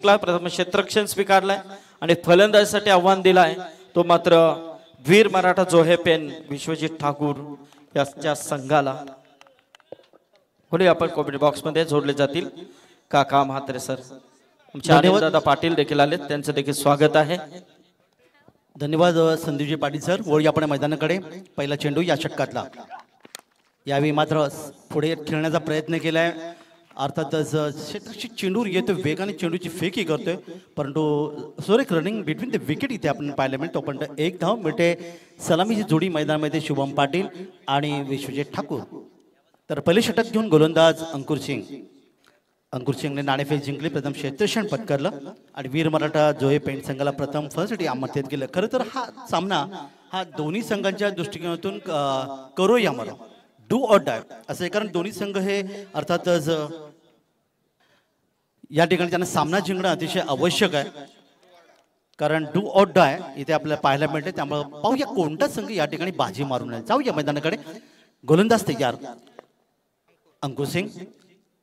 प्रथम क्षेत्ररक्षण स्वीकारलाय आणि फलंदाजीसाठी आव्हान दिलाय तो मात्र वीर मराठा जोहेपेन विश्वजित ठाकूर याच्या संघाला पुढे आपण कॉमेडी बॉक्स मध्ये जोडले जातील काका म्हात्रे सर आमचे दादा पाटील देखील आले त्यांचं देखील स्वागत आहे। धन्यवाद संदीपजी पाटील सर। वळूया आपण मैदानाकडे। पहिला चेंडू या षटकातला यावेळी मात्र पुढे खेळण्याचा प्रयत्न केलाय अर्थातच क्षेत्ररक्षक चेंडूर येतो वेगाने चेंडूची फेकी करतोय परंतु सुरेख रनिंग बिटवीन द विकेट इथे आपण पाहायला मिळतो पण एक धाव मिळते सलामीची जोडी मैदानामध्ये शुभम पाटील आणि विश्वजित ठाकूर। तर पहिले षटक घेऊन गोलंदाज अंकुर सिंगने नाणेफेक जिंकली प्रथम क्षेत्ररक्षण पत्करलं आणि वीर मराठा जोहे पेंट संघाला प्रथम फर्स्ट आमंत्रित केलं। खरं तर हा सामना हा दोन्ही संघांच्या दृष्टिकोनातून करूया मला डू ऑर डाय असं आहे कारण दोन्ही संघ हे अर्थातच या ठिकाणी त्यांना सामना जिंकणं अतिशय आवश्यक आहे कारण डू ऑर डाय इथे आपल्याला पाहायला मिळते। त्यामुळे पाहूया कोणता संघ या ठिकाणी बाजी मारून आहे। जाऊया मैदानाकडे। गोलंदाज तयार अंकुर सिंग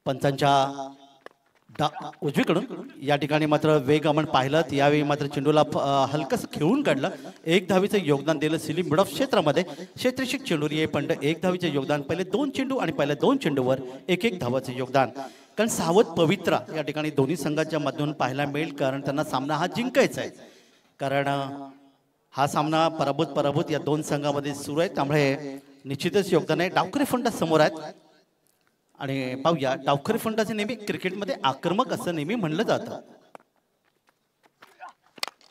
पंचांच्या उजवीकडून या ठिकाणी मात्र वेग आपण पाहिलं यावेळी मात्र चेंडूला हलकस खेळून काढलं। एक धावीचं योगदान दिलं सिलीम मिड ऑफ क्षेत्रामध्ये क्षेत्ररक्षक चेंडूर पण एक धावीचे योगदान पहिले दोन चेंडू आणि पहिल्या दोन चेंडूवर एक एक धावाचं योगदान कारण सावध पवित्रा या ठिकाणी दोन्ही संघाच्या मधून पाहायला मिळेल कारण त्यांना सामना हा जिंकायचा आहे कारण हा सामना पराभूत या दोन संघांमध्ये सुरू आहे त्यामुळे निश्चितच योगदान आहे। डावखरे फंडा समोर आहेत आणि पाहूया डावखरे फंडाचे नेहमी क्रिकेटमध्ये आक्रमक असं नेहमी म्हणलं जातं।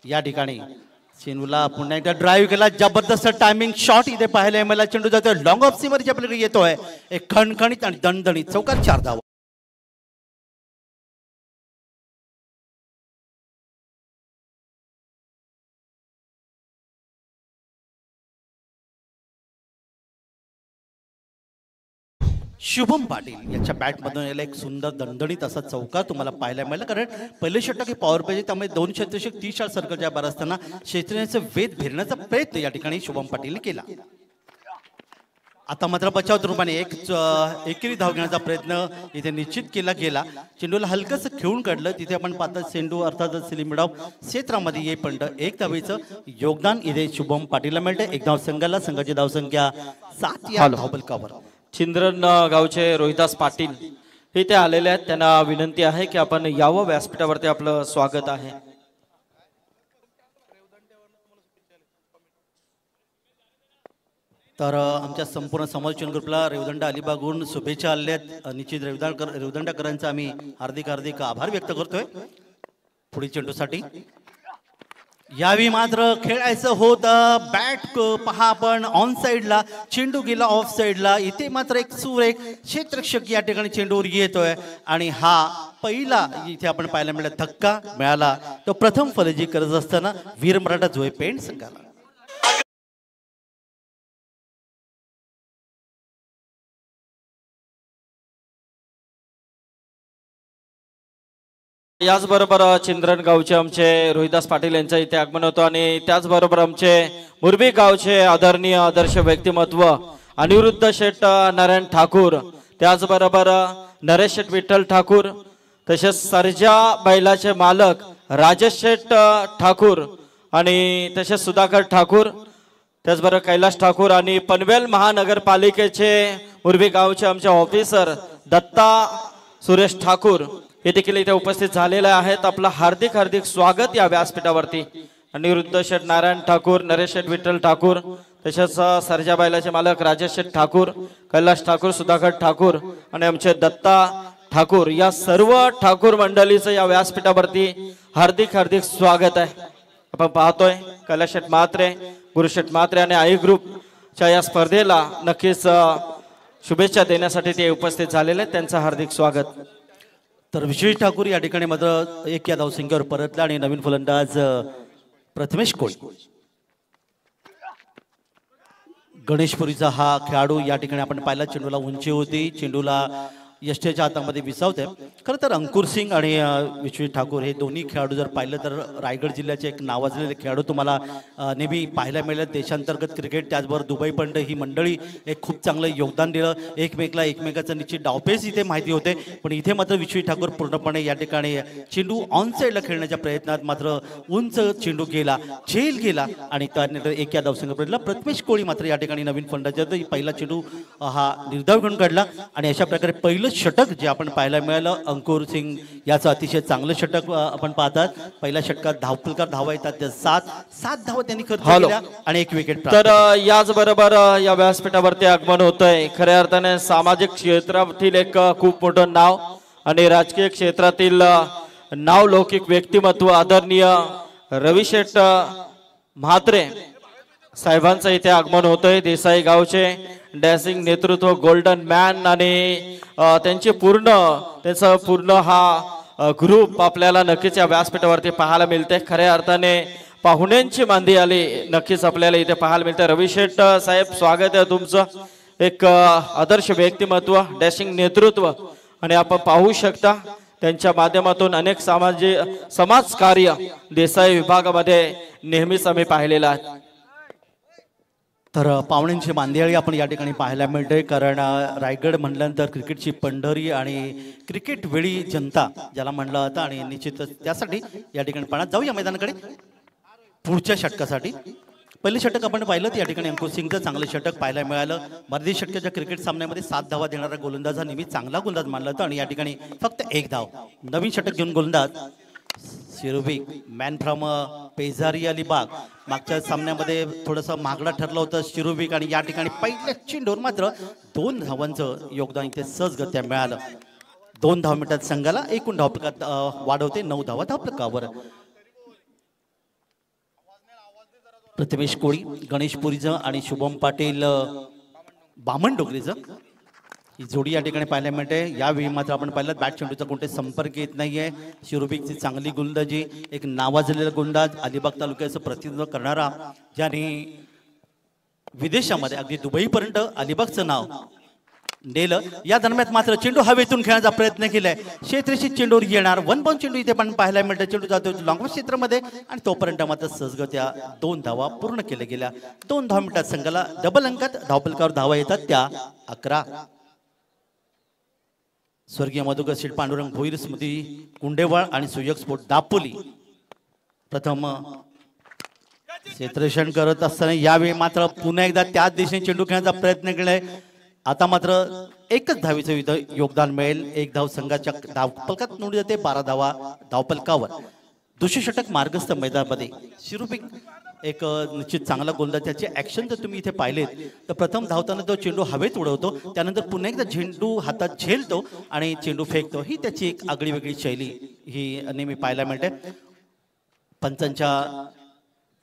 या ठिकाणी चेंडूला पुन्हा एकदा ड्राईव्ह केला जबरदस्त टायमिंग शॉट इथे पाहायला मला चेंडू जातोय लॉंग ऑफ सीमर आपल्याकडे येतोय एक खणखणीत आणि दणदणीत चौकार 4 धावा। शुभम पाटील यांच्या बॅटमधून याला एक सुंदर दणदणीत असा चौकार तुम्हाला पाहायला मिळाला कारण पहिले षटक हे पॉवर प्ले त्यामुळे दोन क्षेत्ररक्षक 30 शॉट सर्कलच्या बाहेर असताना क्षेत्ररक्षणाचा वेध भिरण्याचा प्रयत्न या ठिकाणी शुभम पाटीलने केला। आता मात्र बचाव रूपाने एकेरी धाव घेण्याचा प्रयत्न इथे निश्चित केला गेला। चेंडूला हलकस खेळून काढलं तिथे आपण पाहता चेंडू अर्थातच सिलीम डाव क्षेत्रामध्ये येईपर्यंत एक धावेचं योगदान इथे शुभम पाटीलला मिळते। एक धाव संघाला संघाची धावसंख्या 7 या धावफलकावर। चिंद्रन गावचे रोहिदास पाटील हे ते आलेले आहेत त्यांना विनंती आहे की आपण यावं व्यासपीठावरती आपलं स्वागत आहे। तर आमच्या संपूर्ण समालोचन ग्रुपला रेवदंडा अलिबागहून शुभेच्छा आल्यात। निश्चित रेवदंडाकरांचा आम्ही हार्दिक आभार व्यक्त करतोय पुढील चेंडूसाठी। यावेळी मात्र खेळायचं होतं बॅट पहा आपण ऑन साइडला चेंडू गेला ऑफ साइडला इथे मात्र एक सुरेख क्षेत्ररक्षक या ठिकाणी चेंडूवर येतोय आणि हा पहिला इथे आपण पाहायला मिळाला धक्का मिळाला तो प्रथम फलंदाजी करत असताना वीर मराठा जोहे पेंट संघाला। याचबरोबर चिंद्रन गावचे आमचे रोहिदास पाटील यांचं इथे आगमन होतं आणि त्याचबरोबर आमचे मुरबी गावचे आदरणीय आदर्श व्यक्तिमत्व अनिरुद्ध शेठ नारायण ठाकूर त्याचबरोबर नरेश शेठ विठ्ठल ठाकूर तसेच सर्जा बैलाचे मालक राजेश शेठ ठाकूर आणि तसेच सुधाकर ठाकूर त्याचबरोबर कैलाश ठाकूर आणि पनवेल महानगरपालिकेचे मुरबी गावचे आमचे ऑफिसर दत्ता सुरेश ठाकूर हे देखील इथे उपस्थित झालेले आहेत। आपलं हार्दिक स्वागत या व्यासपीठावरती। अनिरुद्ध शेठ नारायण ठाकूर नरेश शेठ विठ्ठल ठाकूर तसेच सर्जा बैलाचे मालक राजेश शेठ ठाकूर कैलाश ठाकूर सुधाकर ठाकूर आणि आमचे दत्ता ठाकूर या सर्व ठाकूर मंडळीचं या व्यासपीठावरती हार्दिक स्वागत आहे। आपण पाहतोय कैलाश शेठ म्हात्रे गुरुशेठ म्हात्रे आणि आई ग्रुपच्या या स्पर्धेला नक्कीच शुभेच्छा देण्यासाठी ते उपस्थित झालेले त्यांचं हार्दिक स्वागत। तर विश्वजित ठाकूर या ठिकाणी मात्र 1 या धावसंख्येवर परतला आणि नवीन फलंदाज प्रथमेश कोळी गणेशपुरीचा हा खेळाडू या ठिकाणी आपण पाहिला चेंडूला उंची होती चेंडूला यष्टेच्या हातामध्ये विसावते. खरं तर अंकुर सिंग आणि विश्वजित ठाकूर हे दोन्ही खेळाडू जर पाहिलं तर रायगड जिल्ह्याचे एक नावाजलेले खेळाडू तुम्हाला नेहमी पाहायला मिळेल. देशांतर्गत क्रिकेट त्याचबरोबर दुबई पंड ही मंडळी एक खूप चांगलं योगदान दिलं. एकमेकाचं निश्चित डावपेच इथे माहिती होते. पण इथे मात्र विश्वजित ठाकूर पूर्णपणे या ठिकाणी चेंडू ऑन साईडला खेळण्याच्या प्रयत्नात मात्र उंच चेंडू गेला, झेल गेला आणि त्यानंतर एक या धावसंख्येला प्रथमेश कोळी मात्र या ठिकाणी नवीन फलंदाज पहिला चेंडू हा निर्धाव घेऊन काढला आणि अशा प्रकारे पहिलं षटक जे आपण पाहायला मिळालं अंकुर सिंग याचं अतिशय चांगलं षटक आपण पाहतात. पहिल्या षटकात धावफलकार धावा येतात 7 धावा त्यांनी खर्च केल्या आणि एक विकेट. तर याच बरोबर या व्यासपीठावरती आगमन होतंय खऱ्या अर्थाने सामाजिक क्षेत्रातील एक खूप मोठं नाव आणि राजकीय क्षेत्रातील नाव लौकिक व्यक्तिमत्व आदरणीय रविशेठ म्हात्रे साहेबांचं इथे आगमन होतंय. देसाई गावचे डॅसिंग नेतृत्व गोल्डन मॅन आणि त्यांचं पूर्ण हा ग्रुप आपल्याला नक्कीच या व्यासपीठावरती पाहायला मिळते. खऱ्या अर्थाने पाहुण्यांची मांदी आली नक्कीच आपल्याला इथे पाहायला मिळते. रविशेठ साहेब स्वागत आहे तुमचं. एक आदर्श व्यक्तिमत्व डॅशिंग नेतृत्व आणि आपण पाहू शकता त्यांच्या माध्यमातून अनेक समाज कार्य देसाई विभागामध्ये नेहमीच आम्ही पाहिलेलं आहे. तर पाहुण्यांची मांदियाळी आपण या ठिकाणी पाहायला मिळते. कारण रायगड म्हटल्यानंतर क्रिकेटची पंढरी आणि क्रिकेट वेळी जनता ज्याला म्हणलं जातं आणि निश्चितच त्यासाठी या ठिकाणी पाहण्यात जाऊया मैदानाकडे पुढच्या षटकासाठी. पहिलं षटक आपण पाहिलं तर या ठिकाणी अंकुर सिंगचं चांगलं षटक पाहायला मिळालं. मर्दी षटकाच्या क्रिकेट सामन्यामध्ये 7 धावा देणारा गोलंदाज हा नेहमी चांगला गोलंदाज मानला जातो आणि या ठिकाणी फक्त 1 धाव. नवीन षटक घेऊन गोलंदाज शिरुबिक मॅन फ्रॉम पेजारी अलिबाग. मागच्या सामन्यामध्ये थोडंसं महागडा ठरलं होतं शिरुबिक आणि या ठिकाणी पहिल्या चेंडूवर मात्र 2 धावांचं योगदान इथे सहजगत्या मिळालं. 2 धाव मिनिटात संघाला एकूण धावफलकात वाढवते 9 धावा धावफलकावर. प्रथमेश कोळी गणेश पुरीचं आणि शुभम पाटील बामण डोगरीचं ही जोडी या ठिकाणी पाहायला मिळते. यावेळी मात्र आपण पाहिलं बॅट चेंडूचा कोणते संपर्क येत नाहीये. शिरुबिकची चांगली गोलंदाजी एक नावाजलेला गोलंदाज अलिबाग तालुक्याचं प्रतिनिधित्व करणारा ज्याने विदेशामध्ये अगदी दुबईपर्यंत अलिबागचं नाव नेलं. या दरम्यान मात्र चेंडू हवेतून खेळण्याचा प्रयत्न केलाय. क्षेत्रशी चेंडूवर येणार 1 बाउंड चेंडू इथे पण पाहायला मिळतं. चेंडू जातो लॉंग क्षेत्रामध्ये आणि तोपर्यंत मात्र सहजगत्या 2 धावा पूर्ण केल्या गेल्या. 2 धाव मिनिटात संघाला डबल अंकात धावफलकावर धावा येतात त्या 11. स्वर्गीय मधुकर शेठ पांडुरंग भोईर स्मृती कुंडेवाळ आणि सुयोग स्पोर्ट दापोली प्रथम क्षेत्ररक्षण करत असताना यावेळी मात्र पुन्हा एकदा त्याच दिशेने चेंडू खेळण्याचा प्रयत्न केलाय. आता मात्र एकच धावीचं इथं योगदान मिळेल. 1 धाव संघाच्या धावफलकात नोंदली जाते 12 धावा धावफलकावर. दुसरे षटक मार्गस्थ मैदानामध्ये शिरुबिक एक निश्चित चांगला गोलंदाज. त्याचे ॲक्शन जर तुम्ही इथे पाहिलेत तर प्रथम धावताना तो चेंडू हवेत उडवतो, त्यानंतर पुन्हा एकदा चेंडू हातात झेलतो आणि चेंडू फेकतो. ही त्याची एक आगळी वेगळी शैली ही नेहमी पाहायला मिळते. पंचांच्या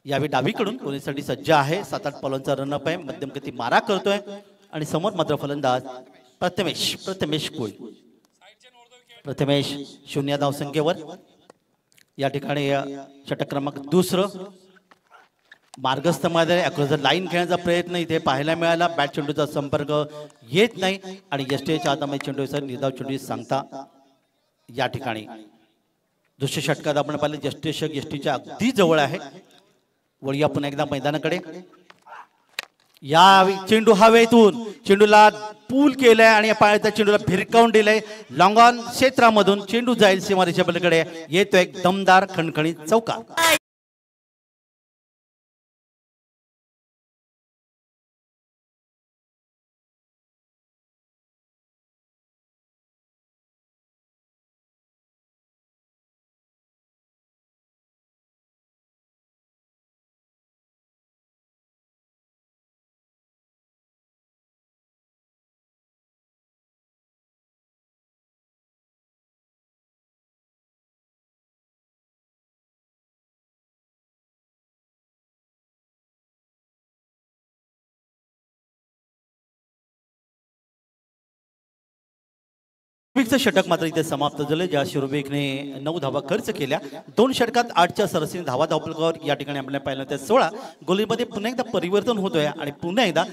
यावेळी डावीकडून कोणीसाठी सज्ज आहे. 7-8 पॉलांचा रनअप आहे. मध्यमगती मारा करतोय आणि समोर मात्र फलंदाज प्रथमेश कोळी. प्रथमेश 0 धावसंख्येवर या ठिकाणी षटक क्रमांक 2 मार्गस्थमध्ये अक्रॉस लाईन खेळण्याचा प्रयत्न इथे पाहायला मिळाला. बॅट चेंडूचा संपर्क येत नाही आणि यष्टेच्या हातामध्ये चेंडूचा निर्धाव चेंडू सांगता या ठिकाणी. दुसऱ्या षटकात आपण पाहिलं यष्टीच्या अगदी जवळ आहे. वळूया पुन्हा एकदा मैदानाकडे. या चेंडू हवेतून चेंडूला पूल केलाय आणि पायाच्या चेंडूला भिरकावून दिलंय. लॉंग ऑन क्षेत्रामधून चेंडू जाईल सीमारेषेच्या पलीकडे. येतो एक दमदार खणखणीत चौकार. षटक मात्र इथे समाप्त झाले. ज्या शिरुबिकने 9 धावा खर्च केल्या. 2 षटकात 8च्या सरासरी धावा धावफलकावर या ठिकाणी आपल्याला पाहिलं त्या 16. गोलीमध्ये पुन्हा एकदा परिवर्तन होतोय आणि पुन्हा एकदा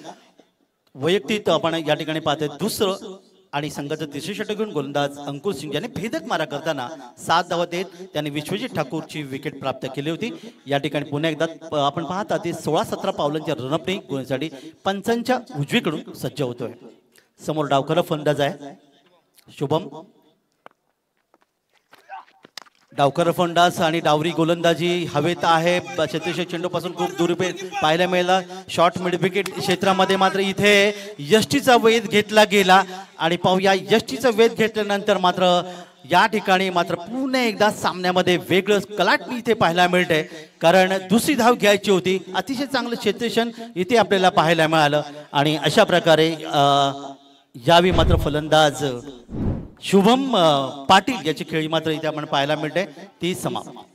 वैयक्तिक आपण या ठिकाणी पाहतोय. दुसरं आणि संघाचं तिसरे षटक घेऊन गोलंदाज अंकुर सिंग यांनी भेदक मारा करताना 7 धावा देत त्यांनी विश्वजित ठाकूरची विकेट प्राप्त केली होती। या ठिकाणी पुन्हा एकदा आपण पाहता ते 16-17 पावलांच्या रनअपने गोलसाठी पंचांच्या उजवीकडून सज्ज होतोय। समोर डावखरा फलंदाज आहे शुभम, डावकर फलंदाज आणि डावरी गोलंदाजी हवेत आहे। क्षेत्ररक्षक चेंडू पासून खूप दूर पाहायला मिळाला। शॉर्ट मिड विकेट क्षेत्रामध्ये मात्र इथे यष्टीचा वेध घेतला गेला आणि पाहूया यष्टीचा वेध घेतल्यानंतर मात्र या ठिकाणी मात्र पुन्हा एकदा सामन्यामध्ये वेगळं कलाटणी इथे पाहायला मिळते, कारण दुसरी धाव घ्यायची होती। अतिशय चांगलं क्षेत्ररक्षण इथे आपल्याला पाहायला मिळालं आणि अशा प्रकारे यावेळी मात्र फलंदाज शुभम पाटील याची खेळी मात्र इथे आपण पाहायला मिळते ती समाप्त।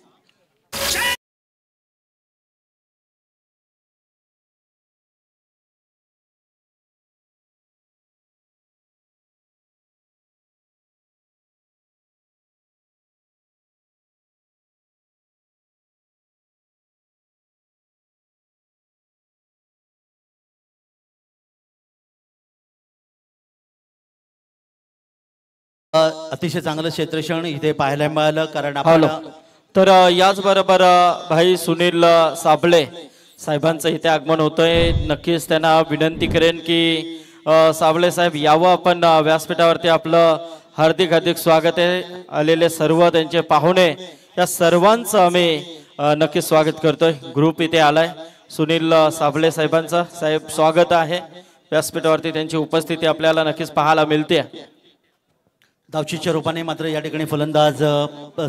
अतिशय चांगलं क्षेत्ररक्षण इथे पाहायला मिळालं, कारण आपण तर याच बरोबर भाई सुनील साबळे साहेबांचं इथे आगमन होतंय। नक्कीच त्यांना विनंती करेन की साबळे साहेब यावं आपण व्यासपीठावरती। आपलं हार्दिक हार्दिक स्वागत आहे। आलेले सर्व त्यांचे पाहुणे या सर्वांचं आम्ही नक्कीच स्वागत करतोय। ग्रुप इथे आलाय सुनील साबळे साहेबांचं। साहेब स्वागत आहे व्यासपीठावरती, त्यांची उपस्थिती आपल्याला नक्कीच पाहायला मिळते। धावचीच्या रूपाने मात्र या ठिकाणी फलंदाज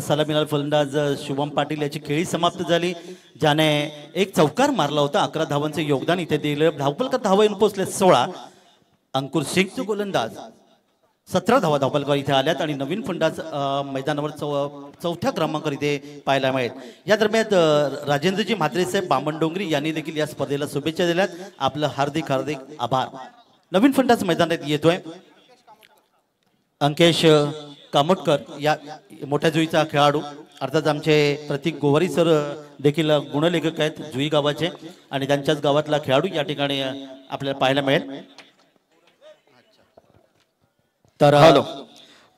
सलामीलाल फलंदाज शुभम पाटील याची खेळी समाप्त झाली, ज्याने एक चौकार मारला होता। 11 धावांचे योगदान इथे दिलं। धावपलकर धावा येऊन पोहोचले 16। अंकुर सिंग गोलंदाज 17 धावा धावपलकर इथे आल्यात आणि नवीन फलंदाज मैदानावर चौथ्या क्रमांकावर इथे पाहायला मिळेल। या दरम्यान राजेंद्रजी म्हात्रे साहेब बामणडोंगरी यांनी देखील या स्पर्धेला शुभेच्छा दिल्यात। आपलं हार्दिक हार्दिक आभार। नवीन फलंदाज मैदानात येतोय अंकेश कामोटकर, या मोठ्या जुईचा खेळाडू। अर्थात आमचे प्रतीक गोवारी सर देखील गुणलेखक आहेत जुई गावाचे आणि त्यांच्याच गावातला खेळाडू या ठिकाणी आपल्याला पाहायला मिळेल।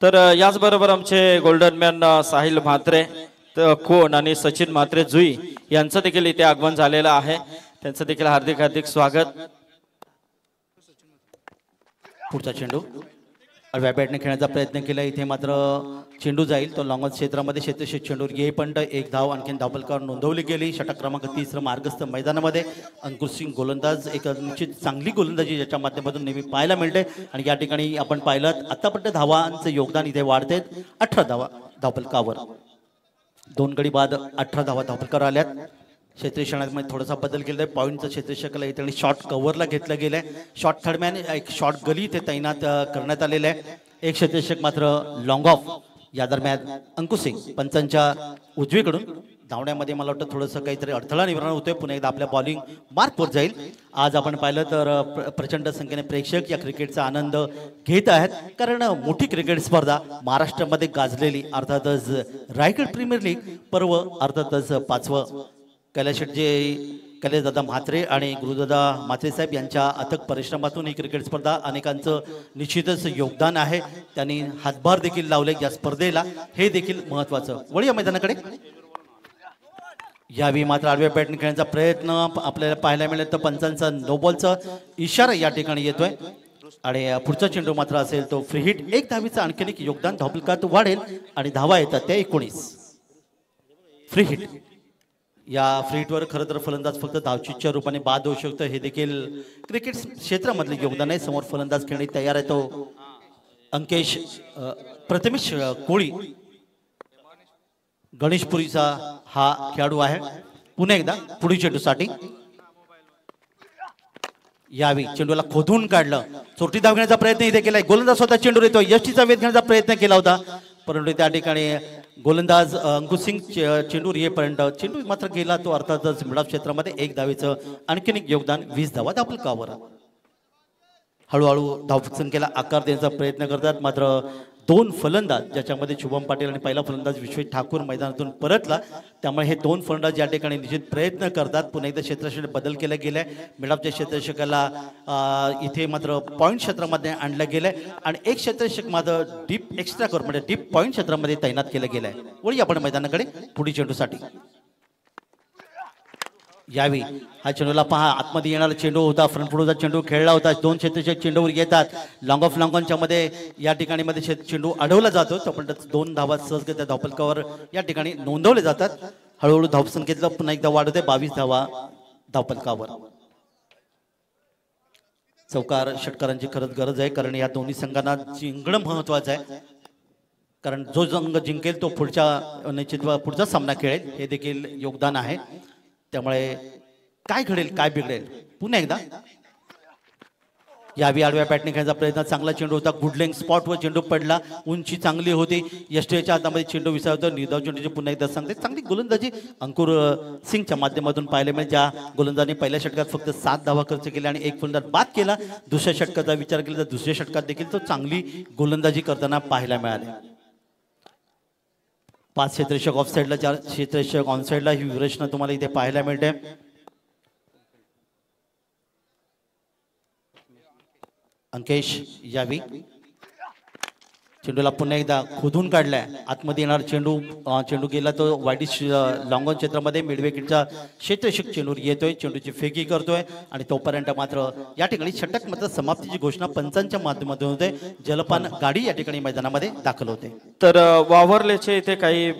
तर याच बरोबर आमचे गोल्डन मॅन साहिल म्हात्रे कोण आणि सचिन म्हात्रे जुई यांचं देखील इथे आगमन झालेलं आहे। त्यांचं देखील हार्दिक हार्दिक स्वागत। पुढचा चेंडू आडव्या बॅटने खेळण्याचा प्रयत्न केला, इथे मात्र चेंडू जाईल तो लॉंग क्षेत्रामध्ये। क्षेत्ररक्षक चेंडूवर येईपर्यंत एक धाव आणखीन धावपलकावर नोंदवली गेली। षटक क्रमांक 30 मार्गस्थ मैदानामध्ये अंकुर सिंग गोलंदाज एक निश्चित चांगली गोलंदाजी ज्याच्या माध्यमातून नेहमी पाहायला मिळते आणि या ठिकाणी आपण पाहिलं आतापर्यंत धावांचं योगदान इथे वाढते। 18 धावा धावपलकावर, 2 गडी बाद 18 धावा धावपलकावर आल्यात। क्षेत्ररक्षणामध्ये थोडासा बदल केला आहे। पॉईंटचं क्षेत्ररक्षकाला इथे शॉर्ट कव्हरला घेतलं गेलंय। शॉर्ट थर्डमॅन एक शॉर्ट गली इथे तैनात करण्यात आलेलं आहे। एक क्षेत्ररक्षक मात्र लॉंग ऑफ। या दरम्यान अंकुर सिंग पंचांच्या उजवीकडून धावण्यामध्ये मला वाटतं थोडंसं काहीतरी अडथळा निर्माण होतोय। पुन्हा एकदा आपल्या बॉलिंग मार्कवर जाईल। आज आपण पाहिलं तर प्रचंड संख्येने प्रेक्षक या क्रिकेटचा आनंद घेत आहेत, कारण मोठी क्रिकेट स्पर्धा महाराष्ट्रामध्ये गाजलेली अर्थातच रायगड प्रीमियर लीग पर्व अर्थातच 5वं कैलाशदादा म्हात्रे आणि गुरुदादा म्हात्रे साहेब यांच्या अथक परिश्रमातून ही क्रिकेट स्पर्धा अनेकांचं निश्चितच योगदान आहे। त्यांनी हातभार देखील लावले या स्पर्धेला, हे देखील महत्त्वाचं। वळूया मैदानाकडे। यावेळी मात्र आडव्या बॅटने खेळण्याचा प्रयत्न आपल्याला पाहायला मिळेल, तर पंचांचा नो बॉलचा इशारा या ठिकाणी येतोय आणि पुढचा चेंडू मात्र असेल तो फ्री हिट। एक धावीचं आणखीन एक योगदान धावपलकात वाढेल आणि धावा येतात त्या 19। फ्री हिट, या फ्री हिटवर खरं तर फलंदाज फक्त धावचीच्या रूपाने बाद होऊ शकतो, हे देखील क्रिकेट क्षेत्रामधले योगदान आहे। समोर फलंदाज खेळणे तयार आहे तो अंकेश प्रथमेश कोळी गणेशपुरीचा हा खेळाडू आहे। पुन्हा एकदा पुढील चेंडूसाठी यावेळी चेंडूला खोदून काढलं, चोरटी धाव घेण्याचा प्रयत्न इथे केलाय। गोलंदाज स्वतः चेंडू येतो, यष्टीचा वेध घेण्याचा प्रयत्न केला होता, परंतु त्या ठिकाणी गोलंदाज अंकुर सिंग चेंडूवर येईपर्यंत चेंडू मात्र गेला तो अर्थातच मिडऑफ क्षेत्रामध्ये। एक धावेचं आणखीन एक योगदान 20 धावा धावपलकावर। हळूहळू धावसंख्येला आकार देण्याचा प्रयत्न करतात, मात्र दोन फलंदाज, ज्याच्यामध्ये शुभम पाटील आणि पहिला फलंदाज विश्वेश ठाकूर मैदानातून परतला, त्यामुळे हे दोन फलंदाज या ठिकाणी निश्चित प्रयत्न करतात. पुन्हा एकदा क्षेत्ररक्षणात बदल केला गेलाय. मिडऑफच्या क्षेत्ररक्षकाला इथे मात्र पॉईंट क्षेत्रामध्ये आणलं गेलंय आणि एक क्षेत्ररक्षक मात्र डीप एक्स्ट्रा कोर म्हणजे डीप पॉईंट क्षेत्रामध्ये तैनात केलं गेलंय. वळी आपण मैदानाकडे पुढील चेंडूसाठी यावी. हा चेंडूला पहा, आतमध्ये येणारा चेंडू होता, फ्रंट फुटचा चेंडू खेळला होता. दोन क्षेत्ररक्षक चेंडूवर येतात. लॉंग ऑफ लॉंग ऑनच्या मध्ये या ठिकाणी मध्ये चेंडू अडवला जातो. पण 2 धावा सहजगत्या धावफलकावर या ठिकाणी नोंदवले जातात. हळूहळू धावसंख्येतलं पुन्हा एकदा वाढ होते. 22 धावा धावफलकावर. चौकार षटकारांची खरंच गरज आहे, कारण या दोन्ही संघांना जिंकणं महत्वाचं आहे. कारण जो संघ जिंकेल तो पुढचा सामना खेळेल, हे देखील योगदान आहे. त्यामुळे काय घडेल काय बिघडेल. पुन्हा एकदा यावी आडव्या पॅटने खेळण्याचा प्रयत्न. चांगला चेंडू होता. गुड लेंग स्पॉटवर चेंडू पडला. उंची चांगली होती. यष्टीच्या हातामध्ये चेंडू विसावतो. निर्धाव चेंडूची पुन्हा एकदा सांगते चांगली गोलंदाजी अंकुर सिंगच्या माध्यमातून पाहायला मिळेल. ज्या गोलंदाजाने पहिल्या षटकात फक्त 7 धावा खर्च केल्या आणि एक फलंदाज बाद केला. दुसऱ्या षटकाचा विचार केला तर दुसऱ्या षटकात देखील तो चांगली गोलंदाजी करताना पाहायला मिळाले. 5 क्षेत्ररक्षक ऑफ साईडला, 4 क्षेत्ररक्षक ऑन साईडला ही व्यूहरचना तुम्हाला इथे पाहायला मिळते. अंकेश यावी. चेंडूला पुन्हा एकदा खोदून काढलाय. आतमध्ये येणार चेंडू गेला तो वाईडिश लॉंग ऑन क्षेत्रामध्ये. मिड विकेटचा क्षेत्ररक्षक चेंडूवर येतोय, चेंडूची फेकी करतोय आणि तोपर्यंत मात्र या ठिकाणी षटक मात्र समाप्तीची घोषणा पंचांच्या माध्यमातून होते. जलपान गाडी या ठिकाणी मैदानामध्ये दाखल होते. तर वावरलेचे इथे काही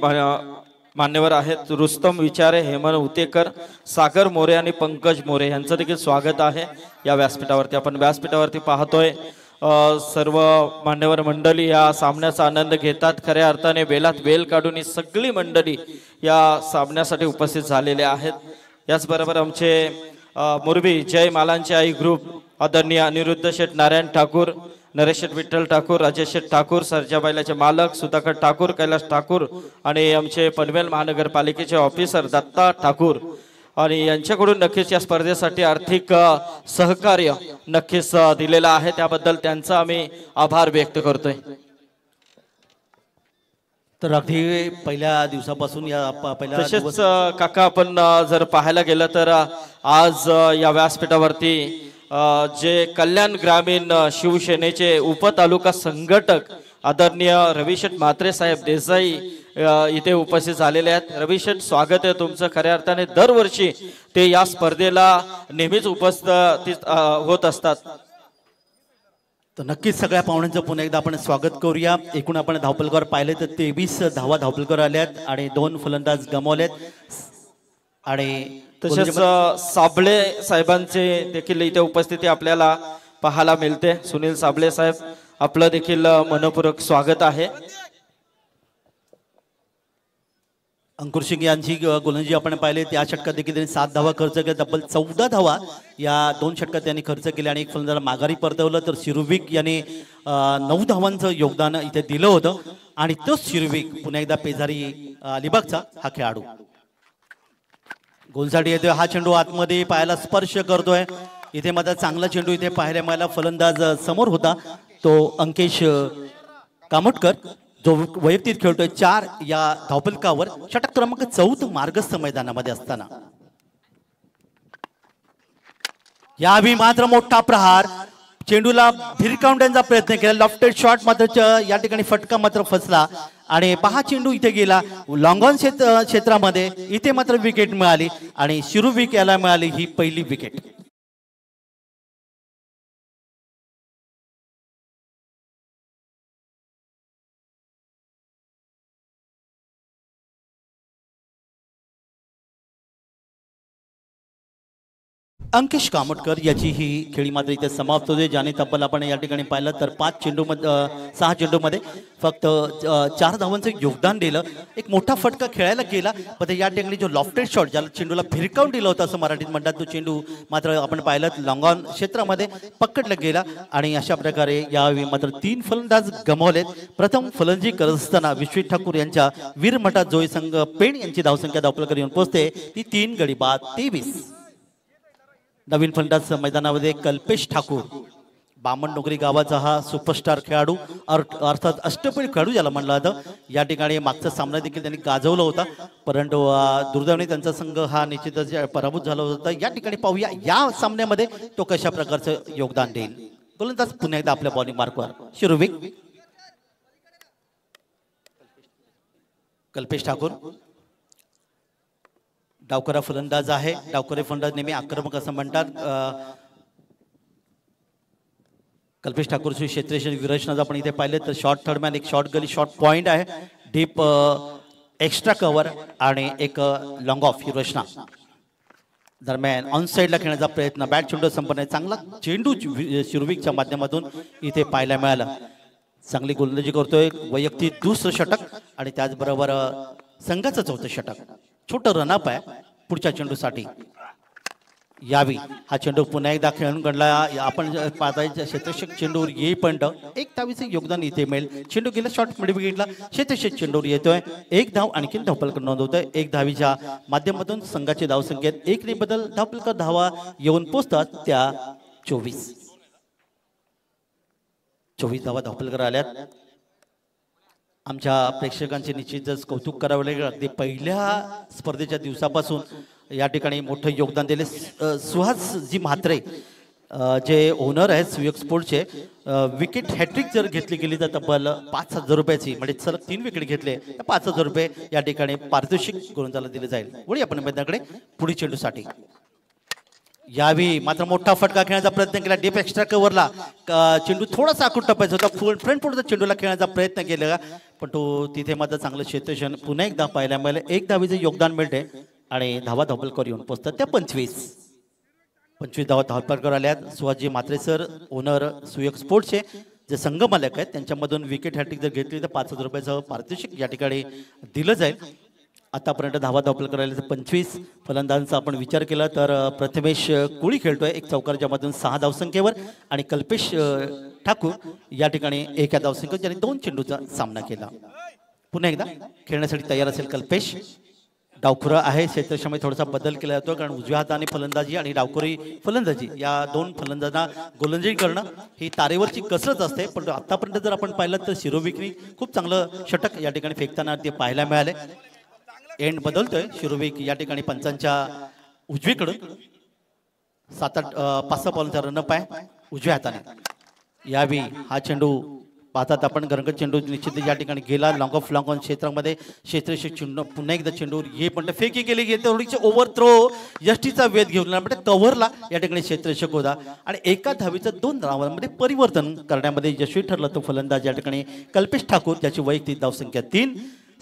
मान्यवर आहेत. रुस्तम विचारे, हेमंत उतेकर, सागर मोरे आणि पंकज मोरे यांचं देखील स्वागत आहे या व्यासपीठावरती. आपण व्यासपीठावरती पाहतोय सर्व मान्यवर मंडळी या सामन्याचा आनंद घेतात. खऱ्या अर्थाने वेलात वेल काढून ही सगळी मंडळी या सामन्यासाठी उपस्थित झालेले आहेत. याचबरोबर आमचे मुरबी जय मालांचे आई ग्रुप आदरणीय अनिरुद्ध शेठ नारायण ठाकूर, नरेश शेठ विठ्ठल ठाकूर, राजेश शेठ ठाकूर, सरजा बैलाचे मालक सुधाकर ठाकूर, कैलास ठाकूर आणि आमचे पनवेल महानगरपालिकेचे ऑफिसर दत्ता ठाकूर आणि यांच्याकडून नक्कीच या स्पर्धेसाठी आर्थिक सहकार्य नक्कीच दिलेलं आहे. त्याबद्दल त्यांचा आम्ही आभार व्यक्त करतोय. तर अगदी पहिल्या दिवसापासून या पहिल्या तसेच काका आपण जर पाहायला गेलं तर आज या व्यासपीठावरती जे कल्याण ग्रामीण शिवसेनेचे उपतालुका संघटक आदरणीय रविशेठ म्हात्रे साहेब देसाई इथे उपस्थित झालेले आहेत. रविशेठ स्वागत आहे तुमचं. खऱ्या अर्थाने दरवर्षी ते या स्पर्धेला नेहमीच उपस्थित होत असतात. तर नक्कीच सगळ्या पाहुण्यांचं पुन्हा एकदा आपण स्वागत करूया. एकूण आपण धावपलकावर पाहिले तर 23 धावा धावपलकावर आल्यात आणि 2 फलंदाज गमावलेत. आणि तसेच साबळे साहेबांचे देखील इथे उपस्थिती आपल्याला पाहायला मिळते. सुनील साबळे साहेब, आपलं देखील मनपूर्वक स्वागत आहे. अंकुर सिंग यांची गोलंदाजी आपण पाहिले. त्या षटकात देखील त्यांनी 7 धावा खर्च केल्या. तब्बल 14 धावा या 2 षटकात त्यांनी खर्च केल्या आणि एक फलंदाज माघारी परतवलं. तर शिरुविक यांनी 9 धावांचं योगदान इथे दिलं होतं आणि तोच शिरुविक पुन्हा एकदा पेजारी अलिबागचा हा खेळाडू गोलसाठी येतोय. हा चेंडू आतमध्ये पायाला स्पर्श करतोय. इथे मात्र चांगला चेंडू इथे पाहायला मिळाला. फलंदाज समोर होता तो अंकेश कामटकर, जो वैयक्तिक खेळतोय 4 या धावफलकावर. षटक क्रमांक 14 मार्गस्थ मैदानामध्ये असताना यावी मात्र मोठा प्रहार. चेंडूला भिरकावण्याचा प्रयत्न केला. लॉफ्टेड शॉट मात्र या ठिकाणी फटका मात्र फसला आणि 5 चेंडू इथे गेला लॉंग ऑन क्षेत्रामध्ये. इथे मात्र विकेट मिळाली आणि शिरुविक याला मिळाली ही पहिली विकेट. अंकेश कामटकर याची ही खेळी मात्र इथे समाप्त होते. ज्याने तब्बल आपण या ठिकाणी पाहिलं तर 6 चेंडूमध्ये फक्त 4 धावांचं योगदान दिलं. एक मोठा फटका खेळायला गेला, पण या ठिकाणी जो लॉफ्टेड शॉट ज्याला चेंडूला भिरकावून दिला होता असं मराठीत म्हणतात, तो चेंडू मात्र आपण पाहिलं लॉंग ऑन क्षेत्रामध्ये पकडला गेला आणि अशा प्रकारे यावेळी मात्र 3 फलंदाज गमावलेत. प्रथम फलंदाजी करत असताना विश्वेश ठाकूर यांच्या वीरमठा जोई संघ पेण यांची धावसंख्या धावपलकावर येऊन पोहोचते ती 3 गडी बाद 23. नवीन फलंदाज मैदानामध्ये कल्पेश ठाकूर बामणडोंगरी गावाचा हा सुपरस्टार खेळाडू अर्थात अष्टपैलू खेळाडू ज्याला म्हणलं जातं, या ठिकाणी मागचा सामना देखील त्यांनी गाजवला होता, परंतु दुर्दैवाने त्यांचा संघ हा निश्चितच पराभूत झाला होता. या ठिकाणी पाहूया या सामन्यामध्ये तो कशा प्रकारचं योगदान देईल. गोलंदाज पुन्हा एकदा आपल्या बॉलिंग मार्कवर शिरोविक. कल्पेश ठाकूर डावकरा फलंदाज आहे. डावकरी फलंदाज नेहमी आक्रमक असं म्हणतात. कल्पेश ठाकूरची क्षेत्रीय विरचना आपण इथे पाहिले तर शॉर्ट थर्डमॅन, एक शॉर्ट गली शॉर्ट पॉइंट आहे, डीप एक्स्ट्रा कव्हर आणि एक लॉंग ऑफ ही रचना. दरम्यान ऑन साईडला खेळण्याचा प्रयत्न, बॅट चेंडू संपन्न आहे. चांगला चेंडू शिरविकच्या माध्यमातून इथे पाहायला मिळाला. चांगली गोलंदाजी करतोय, वैयक्तिक दुसरं षटक आणि त्याचबरोबर संघाचं चौथं षटक. छोटं रनअप आहे पुढच्या चेंडूसाठी. यावी हा चेंडू पुन्हा एकदा खेळून गणला. आपण पाहताय क्षेत्ररक्षक चेंडूवर येईपर्यंत एक धावीचं योगदान इथे मिळेल. चेंडू गेला शॉर्ट मिड विकेटला, क्षेत्ररक्षक चेंडूवर येतोय. एक धाव आणखी धावफलक नोंदवतोय. एक धावीच्या माध्यमातून संघाची धावसंख्येत 1 ने बदल, धावफलक धावा येऊन पोहोचतात त्या 24 धावा धावफलकर आल्यात. आमच्या प्रेक्षकांचे निश्चितच कौतुक करावे लागेल. अगदी पहिल्या स्पर्धेच्या दिवसापासून या ठिकाणी मोठं योगदान दिले सुहास जी म्हात्रे जे ओनर आहेत सुयोग स्पोर्टचे. विकेट हॅट्रिक जर घेतली गेली तर तब्बल 5,000 रुपयाची, म्हणजे सलग 3 विकेट घेतले तर 5,000 रुपये या ठिकाणी पारितोषिक गोलंदाजाला दिले जाईल. वळी आपण मैदानाकडे पुढील चेंडूसाठी. यावी मात्र मोठा फटका खेळण्याचा प्रयत्न केला. डीप एक्स्ट्रा कव्हरला चेंडू थोडासा आखूड टपायचा होता. फ्रंट पुढचा चेंडूला खेळण्याचा प्रयत्न केला, पण तो तिथे मात्र चांगलं क्षेत्रक्षण पुन्हा एकदा पाहायला मिळालं. एक धावीचं योगदान मिळते आणि धावा धावफलकर येऊन पोहोचतात त्या 25 धावा धावफलकर आल्यात. सुहासजी म्हात्रे सर ओनर सुयोग स्पोर्ट्सचे जे संघ मालक आहेत त्यांच्यामधून विकेट हॅट्रिक जर घेतली तर 5,000 रुपयाचं पारितोषिक या ठिकाणी दिलं जाईल. आतापर्यंत धावा धावफलकर आले 25. फलंदाजांचा आपण विचार केला तर प्रथमेश कोळी खेळतोय एक चौकाराच्या मधून 6 धावसंख्येवर आणि कल्पेश ठाकूर या ठिकाणी 1 धावसंख्येवर ज्याने 2 चेंडूचा सामना केला. पुन्हा एकदा खेळण्यासाठी तयार असेल कल्पेश. डावखुरा आहे, क्षेत्रक्षमतेत थोडासा बदल केला जातो कारण उजव्या हाताने फलंदाजी आणि डावखुरी फलंदाजी या दोन फलंदाजांना गोलंदाजी करणं ही तारेवरची कसरत असते. पण आतापर्यंत जर आपण पाहिलं तर शिरोविकनी खूप चांगलं षटक या ठिकाणी फेकताना ते पाहायला मिळाले. एंड बदलतोय शिरोविक या ठिकाणी पंचांच्या उजवीकडून 5-6 बॉलचा रनअप आहे उजव्या हाताने. यावी हा चेंडू पाहतात आपण गरंगत चेंडू निश्चित या ठिकाणी गेला. लॉंग ऑफ लॉंग ऑन क्षेत्रामध्ये क्षेत्ररक्षक चेंडू पुन्हा एकदा चेंडूवर ये पण फेकी केली गेली. थोडीशी ओव्हर थ्रो यष्टीचा वेध घेऊन म्हणजे कव्हरला या ठिकाणी क्षेत्ररक्षक होता आणि एका धावीचं 2 धावांमध्ये परिवर्तन करण्यामध्ये यशस्वी ठरला तो फलंदाज या ठिकाणी कल्पेश ठाकूर. त्याची वैयक्तिक धावसंख्या 3.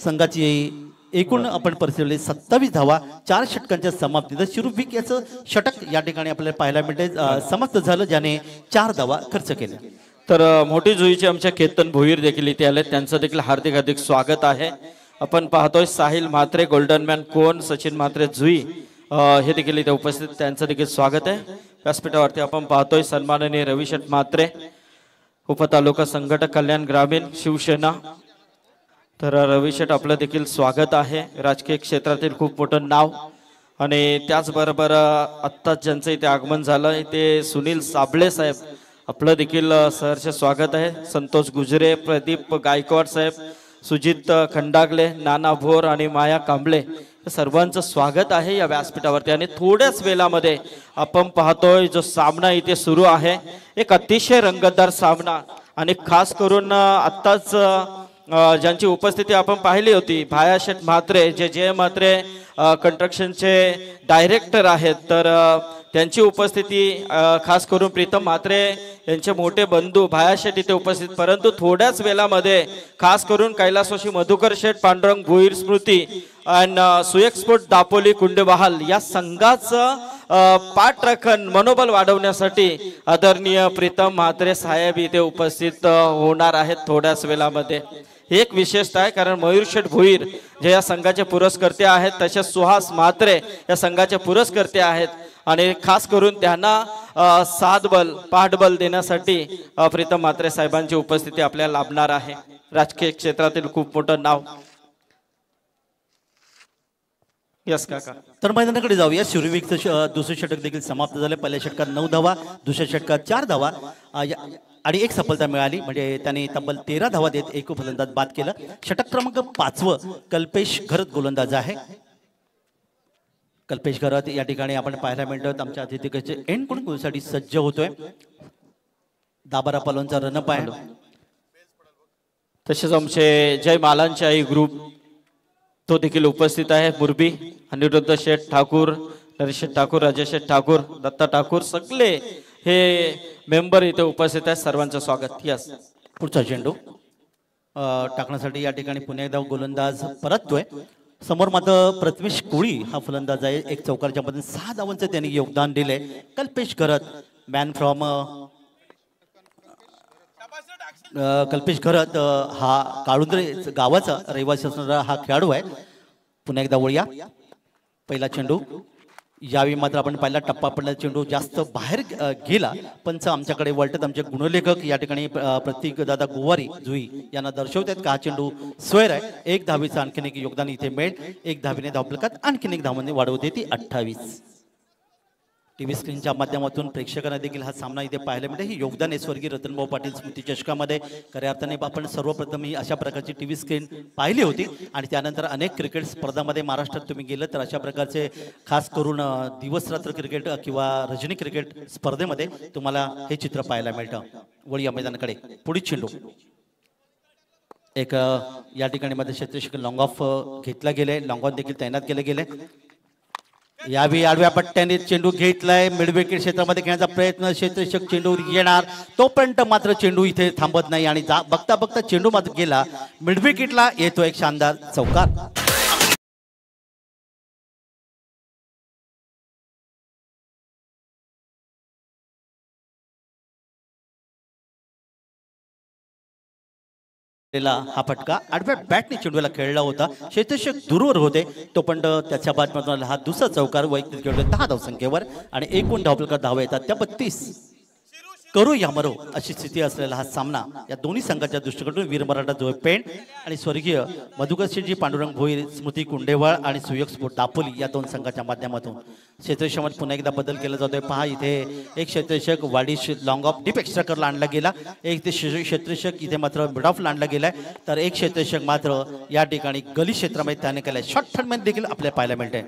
संघाची एकूण आपण परिस्थिती 27 धावा 4 षटकांच्या समाप्तीत शिरोविक याचं षटक या ठिकाणी आपल्याला पाहायला मिळते समाप्त झालं ज्याने 4 धावा खर्च केल्या. तर मोठी जुईचे आमच्या केतन भोईर देखील इथे आले, त्यांचं देखील हार्दिक हार्दिक स्वागत आहे. आपण पाहतोय साहिल म्हात्रे गोल्डन मॅन कोण, सचिन म्हात्रे जुई हे देखील इथे उपस्थित, त्यांचं देखील स्वागत आहे. व्यासपीठावरती आपण पाहतोय सन्माननीय रविशेठ म्हात्रे उपतालुका संघटक कल्याण ग्रामीण शिवसेना. तर रविशेठ आपलं देखील स्वागत आहे. राजकीय क्षेत्रातील खूप मोठं नाव आणि त्याचबरोबर आत्ताच ज्यांचं इथे आगमन झालं ते सुनील साबळे साहेब, आपलं देखील सहर्ष स्वागत आहे. संतोष गुजरे, प्रदीप गायकवाड साहेब, सुजित खंडागले, नाना भोर आणि माया कांबळे सर्वांचं स्वागत आहे या व्यासपीठावरती. आणि थोड्याच वेळामध्ये आपण पाहतोय जो सामना इथे सुरू आहे एक अतिशय रंगतदार सामना आणि खास करून आत्ताच ज्यांची उपस्थिती आपण पाहिली होती भायाशेठ म्हात्रे जे जे म्हात्रे कंस्ट्रक्शनचे डायरेक्टर आहेत, तर त्यांची उपस्थिती खास करून प्रीतम म्हात्रे यांचे मोठे बंधू भायाशेठ इथे उपस्थित. परंतु थोड्याच वेळामध्ये खास करून कैलासवासी मधुकर शेठ, पांडुरंग भोईर स्मृती आणि सुयोग स्पोर्ट दापोली कुंडेबहाल या संघाचं पाठराखण मनोबल वाढवण्यासाठी आदरणीय प्रीतम म्हात्रे साहेब इथे उपस्थित होणार आहेत थोड्याच वेळामध्ये. एक विशेषता आहे कारण मयूरशेठ भोईर जे या संघाचे पुरस्कर्ते आहेत तसेच सुहास म्हात्रे या संघाचे पुरस्कर्ते आहेत आणि खास करून त्यांना साथबल पाठबल देण्यासाठी प्रीतम म्हात्रे साहेबांची उपस्थिती आपल्याला लाभणार आहे. राजकीय क्षेत्रातील खूप मोठं नाव. यस काका. तर मैदानाकडे जाऊया. सूर्यवीरचं दुसरे षटक देखील समाप्त झाले. पहिल्या षटकात 9 धावा, दुसऱ्या षटकात 4 धावा आणि एक सफलता मिळाली. म्हणजे त्याने तब्बल 13 धावा देत एक फलंदाज बाद केलं. षटक क्रमांक 5 कल्पेश घरत गोलंदाज आहे. कल्पेश घरत या ठिकाणी आपण पाहायला मिळतं आमच्या अतिथीकडचे एंड कोण गोलसाठी सज्ज होतोय. दाबारा पलवानचा रनअप आहे. तसेच आमचे जय मालांचे आई ग्रुप तो देखील उपस्थित आहे. मुरबी अनिरुद्ध शेठ ठाकूर, नरेश शेठ ठाकूर, राजेश शेठ ठाकूर, दत्ता ठाकूर सगळे हे मेंबर इथे उपस्थित आहेत. सर्वांचं स्वागत. यस. पुढचा चेंडू टाकण्यासाठी या ठिकाणी पुन्हा एकदा गोलंदाज परततोय. समोर मात्र प्रथमेश कोळी हा फलंदाज आहे. एक चौकारच्या मध्ये 6 धावांचं त्यांनी योगदान दिले. कल्पेश घरत मॅन फ्रॉम कल्पेश घरत हा काळुंद्रे गावाचा रहिवासी असणारा हा खेळाडू आहे. पुन्हा एकदा वळूया. पहिला चेंडू यावेळी मात्र आपण पहिला टप्पा पडला. चेंडू जास्त बाहेर गेला. पंच आमच्याकडे वळतात. आमचे गुणलेखक या ठिकाणी प्रतीक दादा गोवारी जुई यांना दर्शवतात का हा चेंडू स्वेर आहे. एक धावेचं आणखीन एक योगदान इथे मिळेल. एक धावेने धावफलकात आणखीन एक धावांनी वाढवते ती 28. टीव्ही स्क्रीनच्या माध्यमातून प्रेक्षकांना देखील हा सामना इथे पाहायला मिळते. ही योगदान आहे स्वर्गीय रतनभाऊ पाटील स्मृती चषकामध्ये. खऱ्या अर्थाने आपण सर्वप्रथम ही अशा प्रकारची टीव्ही स्क्रीन पाहिली होती आणि त्यानंतर अनेक क्रिकेट स्पर्धामध्ये महाराष्ट्रात तुम्ही गेलं तर अशा प्रकारचे खास करून दिवस रात्र क्रिकेट किंवा रजनी क्रिकेट स्पर्धेमध्ये तुम्हाला हे चित्र पाहायला मिळतं. वळीया मैदानाकडे पुढील चेंडू एक या ठिकाणी मध्ये क्षेत्ररक्षक लॉंग ऑफ घेतला गेले. लॉंग ऑफ देखील तैनात केले गेले. यावेळी आडव्या पट्ट्याने चेंडू घेतलाय. मिडविकेट क्षेत्रामध्ये खेळण्याचा प्रयत्न. क्षेत्ररक्षक चेंडू येणार तोपर्यंत मात्र चेंडू इथे थांबत नाही आणि बघता बघता चेंडू मात्र गेला. मिडविकेटला येतो एक शानदार चौकार. हा फटका आडव्या बॅटने चेंडूला खेळला होता. क्षेत्ररक्षक दूरवर होते तो पण त्याच्या बाजूला हा दुसरा चौकार वैयक्तिक खेळतो 10 धावसंख्येवर आणि एकूण धावफलकात धावा येतात त्या 32. करू या मरो अशी स्थिती असलेला हा सामना या दोन्ही संघाच्या दृष्टिकोनातून वीर मराठा जोय पेण आणि स्वर्गीय मधुकर शेठजी पांडुरंग भोईर स्मृती कुंडेवाळ आणि सुयोग स्पोर्ट दापोली या दोन संघाच्या माध्यमातून क्षेत्ररक्षकात पुन्हा एकदा बदल केला जातोय. पहा इथे एक क्षेत्ररक्षक वाडिश लॉंग ऑफ डीप एक्स्ट्रा करला आणला गेला. एक ते क्षेत्ररक्षक इथे मात्र मिड ऑफ आणला गेलाय. तर एक क्षेत्ररक्षक मात्र या ठिकाणी गली क्षेत्रामध्ये त्याने केलाय. शॉर्ट थर्डमध्ये देखील आपल्याला पाहायला मिळते.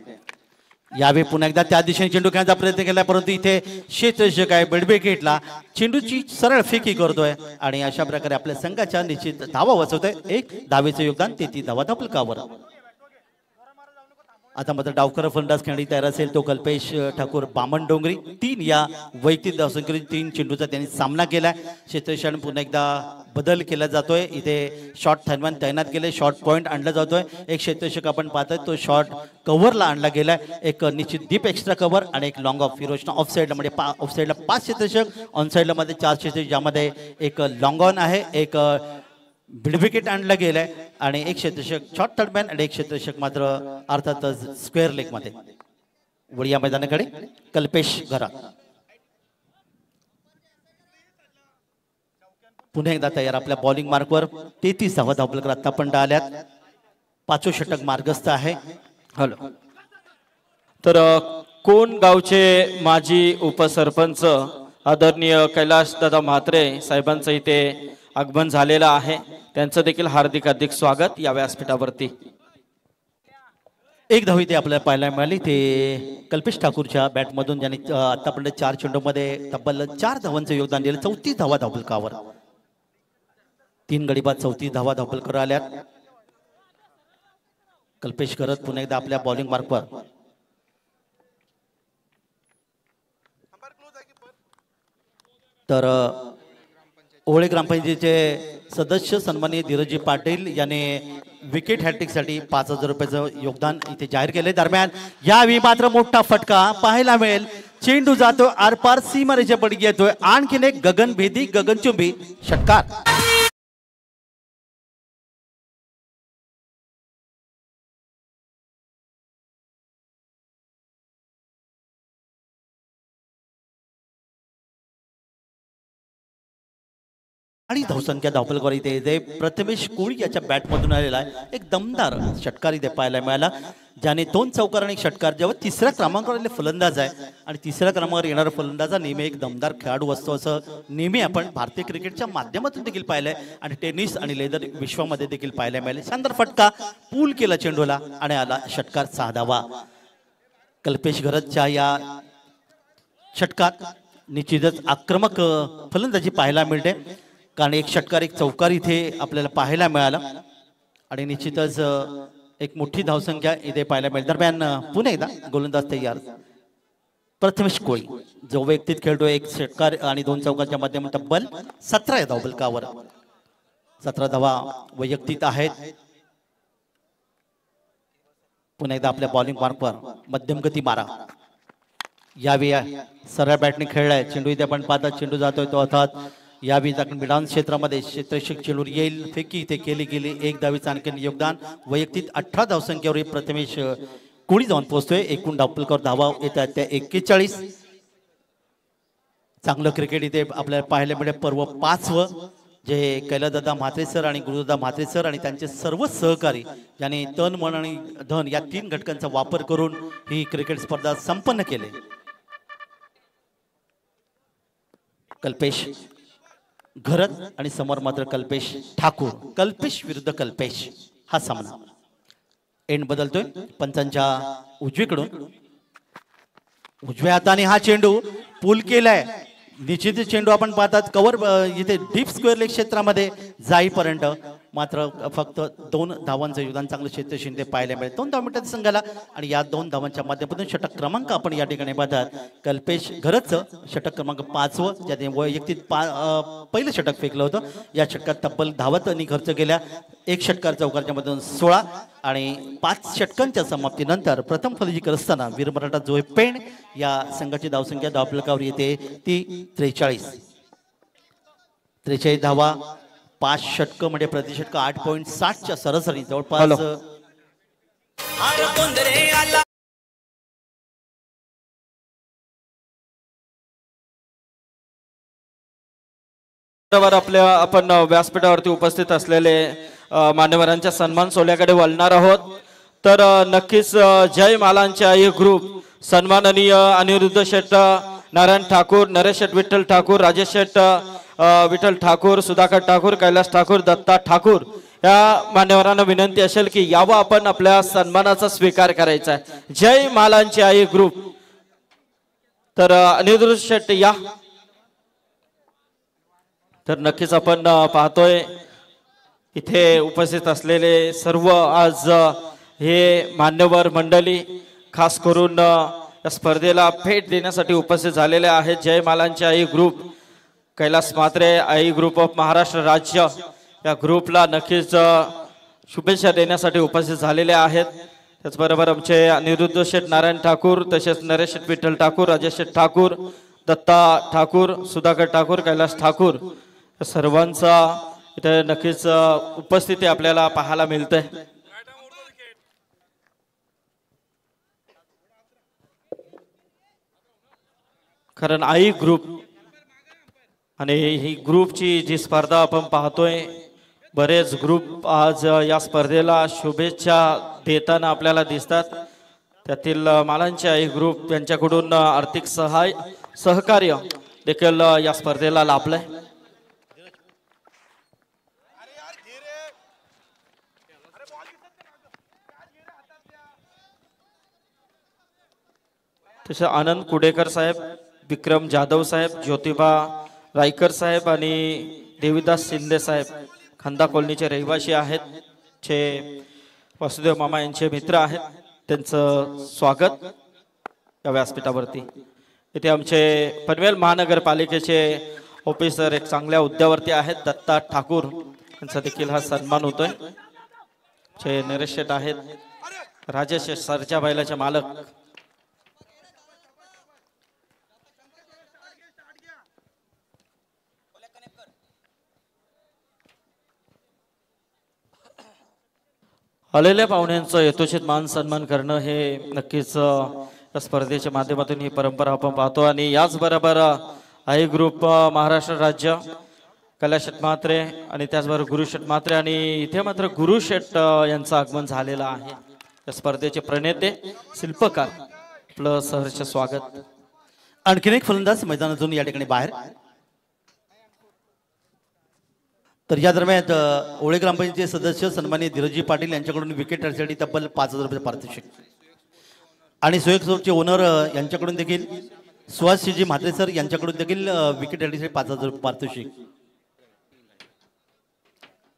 यावेळी पुन्हा एकदा त्या दिशेने चेंडू खेळण्याचा प्रयत्न केला परंतु इथे क्षेत्ररक्षक आहे बेडबेकेटला चेंडूची सरळ फेकी करतोय आणि अशा प्रकारे आपल्या संघाच्या निश्चित धावा वाचवतोय. एक धावेचं योगदान 33 धावा धावफलकावर. आता मात्र डावकर फलंदाज खेळणी तयार असेल तो कल्पेश ठाकूर बामण डोंगरी. 3 या वैयक्तिक धावसंख्येने 3 चेंडूचा त्यांनी सामना केला. क्षेत्ररक्षकाने पुन्हा एकदा बदल केला जातोय. इथे शॉर्ट थर्मॅन तैनात केले. शॉर्ट पॉइंट आणला जातोय. एक क्षेत्ररक्षक आपण पाहतोय तो शॉर्ट कव्हरला आणला गेलाय. एक निश्चित डीप एक्स्ट्रा कव्हर आणि एक लॉंग ऑफ. फिरोजना ऑफ साईडला म्हणजे ऑफ साईडला 5 क्षेत्ररक्षक ऑन साईडला मध्ये 4 क्षेत्ररक्षक ज्यामध्ये एक लॉंग ऑन आहे. एक विकेट आणला गेलाय आणि एक क्षेत्ररक्षक शॉर्ट थर्डमॅन आणि एक क्षेत्ररक्षक मात्र अर्थातच स्क्वेअर लेग मध्ये. वळीया मैदानाकडे कल्पेश घरा पुन्हा एकदा तयार आपल्या बॉलिंग मार्कवर 33 धावा धावफलक आतापर्यंत आल्यात. 5वं षटक मार्गस्थ आहे. हॅलो तर कोण गावचे माजी उपसरपंच आदरणीय कैलास दादा म्हात्रे साहेबांचं इथे आगमन झालेलं आहे. त्यांचं देखील हार्दिक हार्दिक स्वागत या व्यासपीठावरती. एक धाव इथे आपल्याला पाहायला मिळाली ते कल्पेश ठाकूरच्या बॅटमधून ज्यांनी आतापर्यंत 4 चेंडूमध्ये तब्बल 4 धावांचं योगदान दिलं. 34 धावा धावफलकावर. 3 गडी बाद 34 धावा धावफलकावर आल्यात. कल्पेश करत पुन्हा एकदा आपल्या बॉलिंग मार्कवर तर ओळे ग्रामपंचायतीचे सदस्य सन्माननीय धीरजी पाटील यांनी विकेट हॅट्रिकसाठी 5000 रुपयाचं योगदान इथे जाहीर केले. दरम्यान यावेळी मात्र मोठा फटका पाहायला मिळेल. चेंडू जातो आरपार सीमारेषेच्या पडी येतोय. आणखीन एक गगनभेदी गगनचुंबी षटकार. आणि धावसंख्या धावपलकर इथे जे प्रथमेश कोळी याच्या बॅटमधून आलेला आहे एक दमदार षटकार इथे पाहायला मिळाला ज्याने 2 चौकार आणि एक षटकार जेव्हा तिसऱ्या क्रमांकावर फलंदाज आहे आणि तिसऱ्या क्रमांकावर येणारा फलंदाज नेहमी एक दमदार खेळाडू असतो असं नेहमी आपण भारतीय क्रिकेटच्या माध्यमातून देखील पाहिलंय आणि टेनिस आणि लेदर विश्वामध्ये देखील पाहायला मिळाले शानदार फटका पूल केला चेंडूला आणि आला षटकार 6 धावा कल्पेश घरतच्या या षटकार निश्चितच आक्रमक फलंदाजी पाहायला मिळते कारण एक षटकार एक चौकार इथे आपल्याला पाहायला मिळाला आणि निश्चितच एक मोठी धावसंख्या इथे पाहायला मिळेल दरम्यान पुन्हा एकदा गोलंदाज तयार प्रथमेश कोळी जो व्यक्तीत खेळतोय एक षटकार आणि 2 चौकाच्या माध्यमातून तब्बल 17 धावफलकावर 17 धावा वैयक्तिक आहेत पुन्हा एकदा आपल्या बॉलिंग मार्कवर मध्यम गती मारा यावेळी सरळ बॅटने खेळलाय चेंडू इथे आपण पाहता चेंडू जातोय तो अर्थात यावेळी मिडान क्षेत्रामध्ये क्षेत्ररक्षक चेंडू येईल फेकी इथे केली गेली 1 धावीचं आणखी योगदान वैयक्तिक 18 धावसंख्येवर प्रथमेश कोळी जाऊन पोहोचतोय एकूण धावपलकावर धावा येतात त्या 41 चांगलं क्रिकेट इथे आपल्याला पाहायला मिळेल पर्व 5वं जे कैलासदादा म्हात्रे सर आणि गुरुदादा म्हात्रे सर आणि त्यांचे सर्व सहकारी ज्यांनी तन मन आणि धन या 3 घटकांचा वापर करून ही क्रिकेट स्पर्धा संपन्न केली कल्पेश घरत आणि समोर मात्र कल्पेश ठाकूर कल्पेश विरुद्ध कल्पेश हा सामना एंड बदलतोय पंचांच्या उजवीकडून उजव्या हाताने हा चेंडू पूल केलाय निश्चित चेंडू आपण पाहतात कव्हर इथे डीप स्क्वेअर लेग क्षेत्रामध्ये जाईपर्यंत मात्र फक्त 2 धावांचं योगदान चांगलं क्षेत्र शिंदे पाहायला मिळेल 2 धावा मिळतात संघाला आणि या 2 धावांच्या माध्यमातून षटक क्रमांक आपण या ठिकाणी पाहतात कल्पेश घरतचं षटक क्रमांक 5वं ज्याने वैयक्तिक पहिलं षटक फेकलं होतं या षटकात तब्बल धावा त्यांनी खर्च केल्या 1 षटकार चौकारच्या मधून 16 आणि 5 षटकांच्या समाप्तीनंतर प्रथम फलंदाजी करत असताना वीर मराठा जोय पेण या संघाची धावसंख्या धावफलकावर येते ती 43 धावा 5 षटक म्हणजे प्रति षटक 8.60 च्या सरासरी जवळपास आपल्या आपण व्यासपीठावरती उपस्थित असलेले मान्यवरांच्या सन्मान सोहळ्याकडे वळणार आहोत तर नक्कीच जय मालांचे आई ग्रुप सन्माननीय अनिरुद्ध शेट नारायण ठाकूर नरेश शेट विठ्ठल ठाकूर राजेश शेट विठ्ठल ठाकूर सुधाकर ठाकूर कैलास ठाकूर दत्ता ठाकूर या मान्यवरांना विनंती असेल की यावं आपण आपल्या सन्मानाचा स्वीकार करायचा आहे जय मालांची आई ग्रुप तर अनिरुद्ध शेट या तर नक्कीच आपण पाहतोय इथे उपस्थित असलेले सर्व आज हे मान्यवर मंडळी खास करून या स्पर्धेला भेट देण्यासाठी उपस्थित झालेले आहेत जय मालांची आई ग्रुप कैलास म्हात्रे आई ग्रुप ऑफ महाराष्ट्र राज्य या ग्रुपला नक्कीच शुभेच्छा देण्यासाठी उपस्थित झालेले आहेत त्याचबरोबर आमचे अनिरुद्ध शेठ नारायण ठाकूर तसेच नरेश शेठ विठ्ठल ठाकूर राजेश शेठ ठाकूर दत्ता ठाकूर सुधाकर ठाकूर कैलास ठाकूर सर्वांचा इथे नक्कीच उपस्थिती आपल्याला पाहायला मिळते कारण आई ग्रुप आणि ही ग्रुपची जी स्पर्धा आपण पाहतोय बरेच ग्रुप आज या स्पर्धेला शुभेच्छा देताना आपल्याला दिसतात त्यातील मालांचे आई ग्रुप यांच्याकडून आर्थिक सहकार्य देखील या स्पर्धेला लाभलंय तसे आनंद कुडेकर साहेब विक्रम जाधव साहेब ज्योतिबा रायकर साहेब आणि देवीदास शिंदे साहेब खंदा कॉलनीचे रहिवासी आहेत जे वासुदेव मामा यांचे मित्र आहेत त्यांचं स्वागत या व्यासपीठावरती इथे आमचे पनवेल महानगरपालिकेचे ऑफिसर एक चांगल्या हुद्द्यावरती आहेत दत्ता ठाकूर यांचा देखील हा सन्मान होतोय जे नरेश शेठ आहेत राजेश सरच्या बैलाचे मालक आलेल्या पाहुण्यांचं यथोचित मान सन्मान करणं हे नक्कीच या स्पर्धेच्या माध्यमातून ही परंपरा आपण पाहतो आणि याचबरोबर आई ग्रुप महाराष्ट्र राज्य कैलास शेट म्हात्रे आणि त्याचबरोबर गुरु शेट म्हात्रे आणि इथे मात्र गुरु शेट यांचं आगमन झालेलं आहे. या स्पर्धेचे प्रणेते शिल्पकार आपलं सहर्ष स्वागत. आणखीन एक फलंदाज मैदानातून या ठिकाणी बाहेर. तर या दरम्यान ओळे ग्रामपंचायतीचे सदस्य सन्माननीय धीरजी पाटील यांच्याकडून विकेट ठरण्यासाठी तब्बल 5,000 रुपये पारितोषिक आणि सोयक सोपचे ओनर यांच्याकडून देखील सुहासजी म्हात्रे सर यांच्याकडून देखील विकेट ठरण्यासाठी 5,000 रुपये पारितोषिक.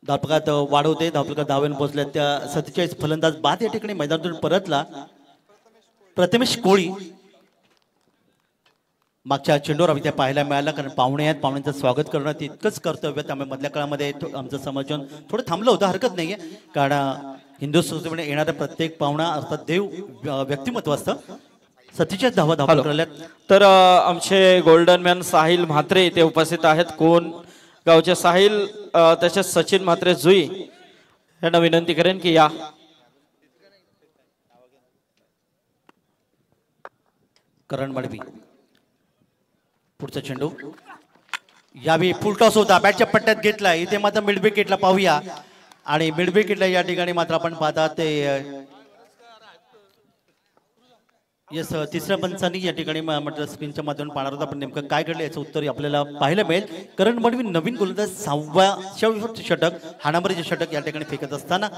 धावपकात वाढवते धावपकात धावेन पोहोचल्या त्या 47 फलंदाज बाद या ठिकाणी मैदानातून परतला. प्रथमेश कोळी मागच्या चेंडूवर आम्ही त्या पाहायला मिळाला, कारण पाहुणे आहेत, पाहुण्यांचं स्वागत करणं तितकंच कर्तव्य. त्यामुळे मधल्या काळामध्ये आमचं समर्थन थोडं थांबलं होतं, हरकत नाही आहे, कारण हिंदू संस्कृतीमध्ये येणारा प्रत्येक पाहुणा अर्थात देव व्यक्तिमत्व असतं. 47 धावा धावल्या. तर आमचे गोल्डन मॅन साहिल म्हात्रे इथे उपस्थित आहेत. कोण गावचे साहिल तसेच सचिन म्हात्रे जुई यांना विनंती करेन की या. करण मडवी पुढचा चेंडू यावेळी फुल टॉस होता, बॅटच्या पट्ट्यात घेतला. इथे मात्र मिड विकेटला पाहूया आणि मिड विकेटला या ठिकाणी मात्र आपण पाहतात ते येस तिसऱ्या पंचांनी या ठिकाणी म्हटलं स्क्रीनच्या माध्यमातून पाहणार होता, पण नेमकं काय घडलं याचं उत्तर आपल्याला पाहायला मिळेल. करण मडवी नवीन गोलंदाज 6व्या षटक हाणामारीचे षटक या ठिकाणी फेकत असताना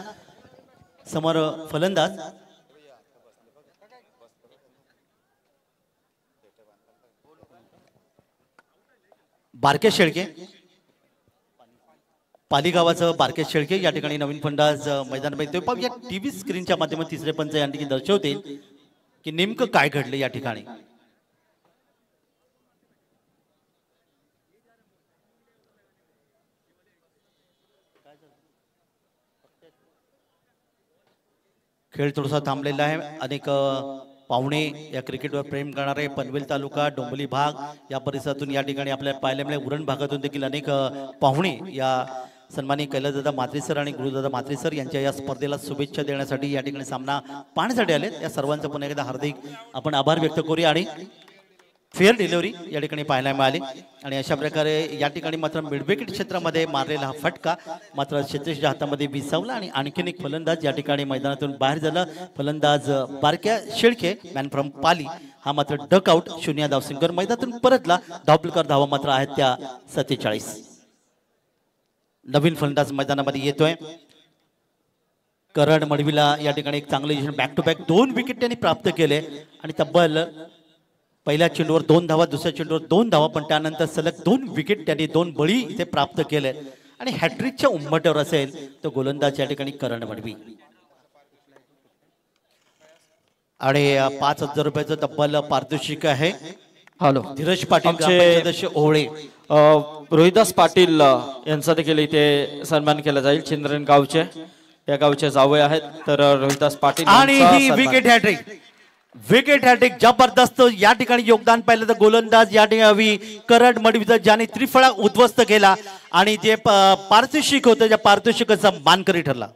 समोर फलंदाज बारके शेळके, पाली गावाचं बारके शेळके या ठिकाणी नवीन फलंदाज मैदानामध्ये. पाहूया टीव्ही स्क्रीनच्या माध्यमातून तिसरे पंच या ठिकाणी दर्शवतील की नेमकं काय घडलं या ठिकाणी. खेळ थोडासा थांबलेला आहे. अनेक पाहुणे या क्रिकेटवर प्रेम करणारे पनवेल तालुका डोंबिवली भाग या परिसरातून या ठिकाणी आपल्याला पाहायला मिळेल. उरण भागातून देखील अनेक पाहुणे या सन्माननीय कैलासदादा म्हात्रे सर आणि गुरुदादा म्हात्रे सर यांच्या या स्पर्धेला शुभेच्छा देण्यासाठी या ठिकाणी सामना पाहण्यासाठी आले. या सर्वांचं पुन्हा एकदा हार्दिक आपण आभार व्यक्त करूया. आणि फेअर डिलिव्हरी या ठिकाणी पाहायला मिळाली आणि अशा प्रकारे या ठिकाणी मात्र मिडविकेट क्षेत्रामध्ये मारलेला हा फटका मात्र क्षेत्रेशच्या हातामध्ये विसावला आणि आणखीन एक फलंदाज या ठिकाणी मैदानातून बाहेर झाला. फलंदाज बारक्या शेळके मॅन फ्रॉम पाली हा मात्र डक आउट. 0 धावसंख्येवर मैदानातून परतला. धावपलकर धावा मात्र आहेत त्या 47. नवीन फलंदाज मैदानामध्ये येतोय. करण मडवीला या ठिकाणी एक चांगले बॅक टू बॅक 2 विकेट त्यांनी प्राप्त केले आणि तब्बल पहिल्या चेंडूवर 2 धावा, दुसऱ्या चेंडूवर 2 धावा, पण त्यानंतर सलग 2 विकेट त्यांनी 2 बळी इथे प्राप्त केले आणि हॅट्रिकच्या उंबरठ्यावर असेल तो गोलंदाज या ठिकाणी करण मडवी. आणि 5,000 रुपयाचं तब्बल पारितोषिक आहे. हॅलो धीरज पाटील सदस्य ओळे, रोहिदास पाटील यांचा देखील इथे सन्मान केला जाईल. चिंद्रन गावचे या गावचे जावई आहेत. तर रोहिदास पाटील आणि ही विकेट हॅट्रिक, विकेट हॅट्रिक जबरदस्त या ठिकाणी योगदान पाहिलं तर गोलंदाज या ठिकाणी करण मडवीचा ज्याने त्रिफळा उद्ध्वस्त केला आणि जे पारितोषिक होतं त्या पारितोषिकाचा मानकरी ठरला.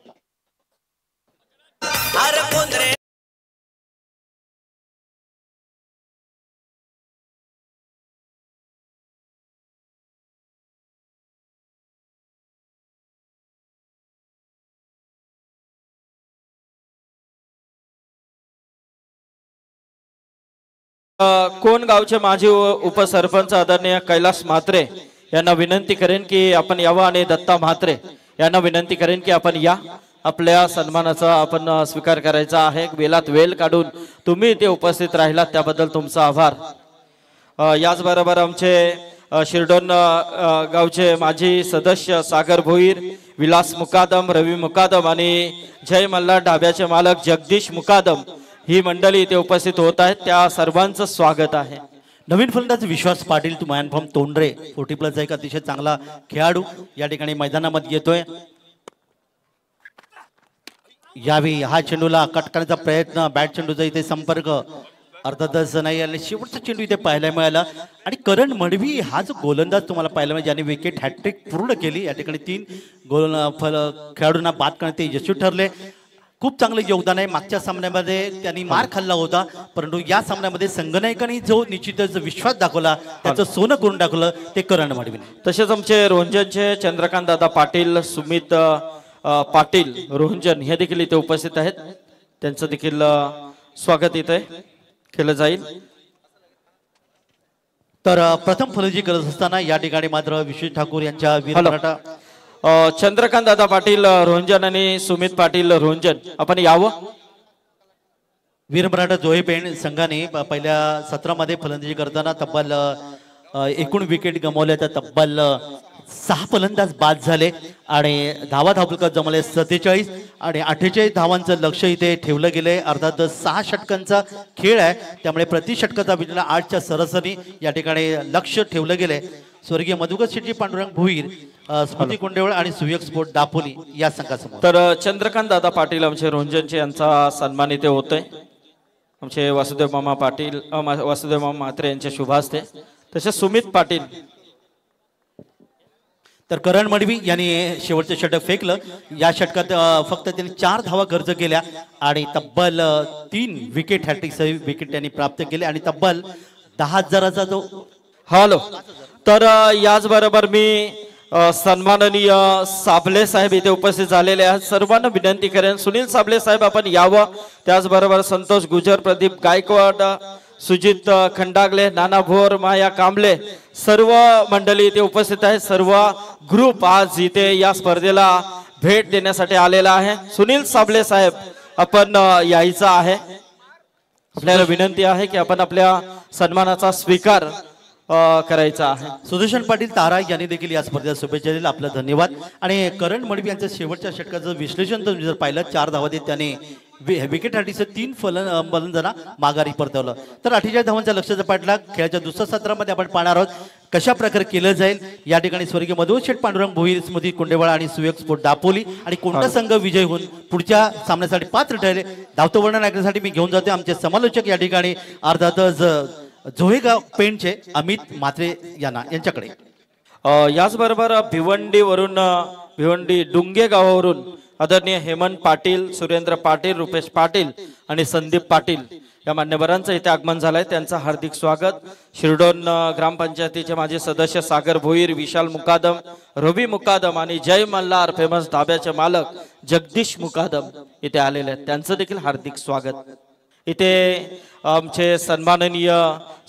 कोण गावचे माजी उपसरपंच आदरणीय कैलास म्हात्रे यांना विनंती करेन की आपण यावं आणि दत्ता म्हात्रे यांना विनंती करेन की आपण या. आपल्या सन्मानाचा आपण स्वीकार करायचा आहे. वेलात वेल काढून तुम्ही इथे उपस्थित राहिलात त्याबद्दल तुमचा आभार. याचबरोबर आमचे शिरडोन गावचे माजी सदस्य सागर भोईर, विलास मुकादम, रवी मुकादम आणि जय मल्हार ढाब्याचे मालक जगदीश मुकादम ही मंडळी इथे उपस्थित होत आहेत. त्या सर्वांचं स्वागत आहे. नवीन फलंदाज विश्वास पाटील तू मॅन फ्रॉम तोंडरे 40+ एक अतिशय चांगला खेळाडू या ठिकाणी मैदानामध्ये येतोय. यावेळी हा चेंडूला कट करण्याचा प्रयत्न, बॅट चेंडूचा इथे संपर्क अर्थातच नाही आणि शेवटचा चेंडू इथे पाहायला मिळाला. आणि करण मडवी हा जो गोलंदाज तुम्हाला पाहायला मिळाला ज्याने विकेट हॅट्रिक पूर्ण केली. या ठिकाणी 3 खेळाडूंना बाद करण्यात ते यशस्वी ठरले. खूप चांगलं योगदान आहे. मागच्या सामन्यामध्ये त्यांनी मार खाल्ला होता, परंतु या सामन्यामध्ये संघनायकांनी जो निश्चितच विश्वास दाखवला, त्याचं सोनं करून टाकलं ते करण मडवीने. तसेच आमचे रोंजनचे चंद्रकांत दादा पाटील, सुमित पाटील रोंजन हे देखील इथे उपस्थित आहेत. त्यांचं देखील स्वागत इथे केलं जाईल. तर प्रथम फलंदाजी करत असताना या ठिकाणी मात्र विश्वेश ठाकूर यांच्या वीर मराठा चंद्रकांत दादा पाटील रोंजन आणि सुमित पाटील रोंजन आपण यावं. वीर मराठा जोहे पेण संघाने पहिल्या सत्रामध्ये फलंदाजी करताना तब्बल एकूण विकेट गमावल्या, तर तब्बल 6 फलंदाज बाद झाले आणि धावफलकात जमले 47 आणि 48 धावांचं लक्ष इथे ठेवलं गेलंय. अर्थात 6 षटकांचा खेळ आहे, त्यामुळे प्रति षटकाचा विजय 8च्या सरासरी या ठिकाणी लक्ष ठेवलं गेलंय. स्वर्गीय मधुकर शेट्टी, पांडुरंग भोईर, स्मृती कुंडेवळ आणि सुयोग स्पोर्ट दापोली या संघासमोर. तर चंद्रकांत दादा पाटील आमचे रोंजनचे यांचा सन्मान इथे होतोय. आमचे वासुदेव मामा पाटील वासुदेव मामा म्हात्रे यांच्या शुभ हस्ते. तसेच सुमित पाटील. तर करण मडवी यांनी शेवटचं षटक फेकलं. या षटकात फक्त त्यांनी 4 धावा खर्च केल्या आणि तब्बल 3 विकेट हॅट्रिक सह विकेट त्यांनी प्राप्त केले आणि तब्बल 10,000चा जो हॅलो. तर याचबरोबर मी सन्माननीय साबले साहेब इथे उपस्थित झालेले आहेत. सर्वांना विनंती करेन सुनील साबले साहेब आपण यावं. त्याचबरोबर संतोष गुजर, प्रदीप गायकवाड, सुजित खंडागले, नाना भोर, माया कांबळे सर्व मंडळी इथे उपस्थित आहेत. सर्व ग्रुप आज इथे या स्पर्धेला भेट देण्यासाठी आलेला आहे. सुनील साबले साहेब आपण यायचं आहे. आपल्याला विनंती आहे की आपण आपल्या सन्मानाचा स्वीकार करायचा आहे. सुदर्शन पाटील तारा यांनी देखील या स्पर्धेला शुभेच्छा दिल्या. आपला धन्यवाद. आणि करण मडवी यांचं शेवटच्या षटकाचं विश्लेषण तुम्ही जर पाहिलं, 4 धावा देत त्याने विकेट हाटीचं 3 फलंदाजांना माघारी परतवलं. तर 48 धावांचा लक्षाचा पाठलाग खेळाच्या दुसऱ्या सत्रामध्ये आपण पाहणार आहोत कशा प्रकारे केलं जाईल. या ठिकाणी स्वर्गीय मधुकर शेठ, पांडुरंग भोईर, स्मृती कुंडेवाळा आणि सुयोग स्पोर्ट दापोली आणि कोणता संघ विजय होऊन पुढच्या सामन्यासाठी पात्र ठरले धावतं वर्णन ऐकण्यासाठी मी घेऊन जाते आमचे समालोचक या ठिकाणी अर्थातच जोहेगाव पेणचे अमित म्हात्रे यांच्याकडे. याचबरोबर भिवंडी डुंगे गावावरून आदरणीय हेमंत पाटील, सुरेंद्र पाटील, रुपेश पाटील आणि संदीप पाटील या मान्यवरांचं इथे आगमन झालंय. त्यांचं हार्दिक स्वागत. शिरडोन ग्रामपंचायतीचे माजी सदस्य सागर भोईर, विशाल मुकादम, रवी मुकादम आणि जय मल्हार फेमस धाब्याचे मालक जगदीश मुकादम इथे आलेले आहेत. त्यांचं देखील हार्दिक स्वागत. इथे आमचे सन्माननीय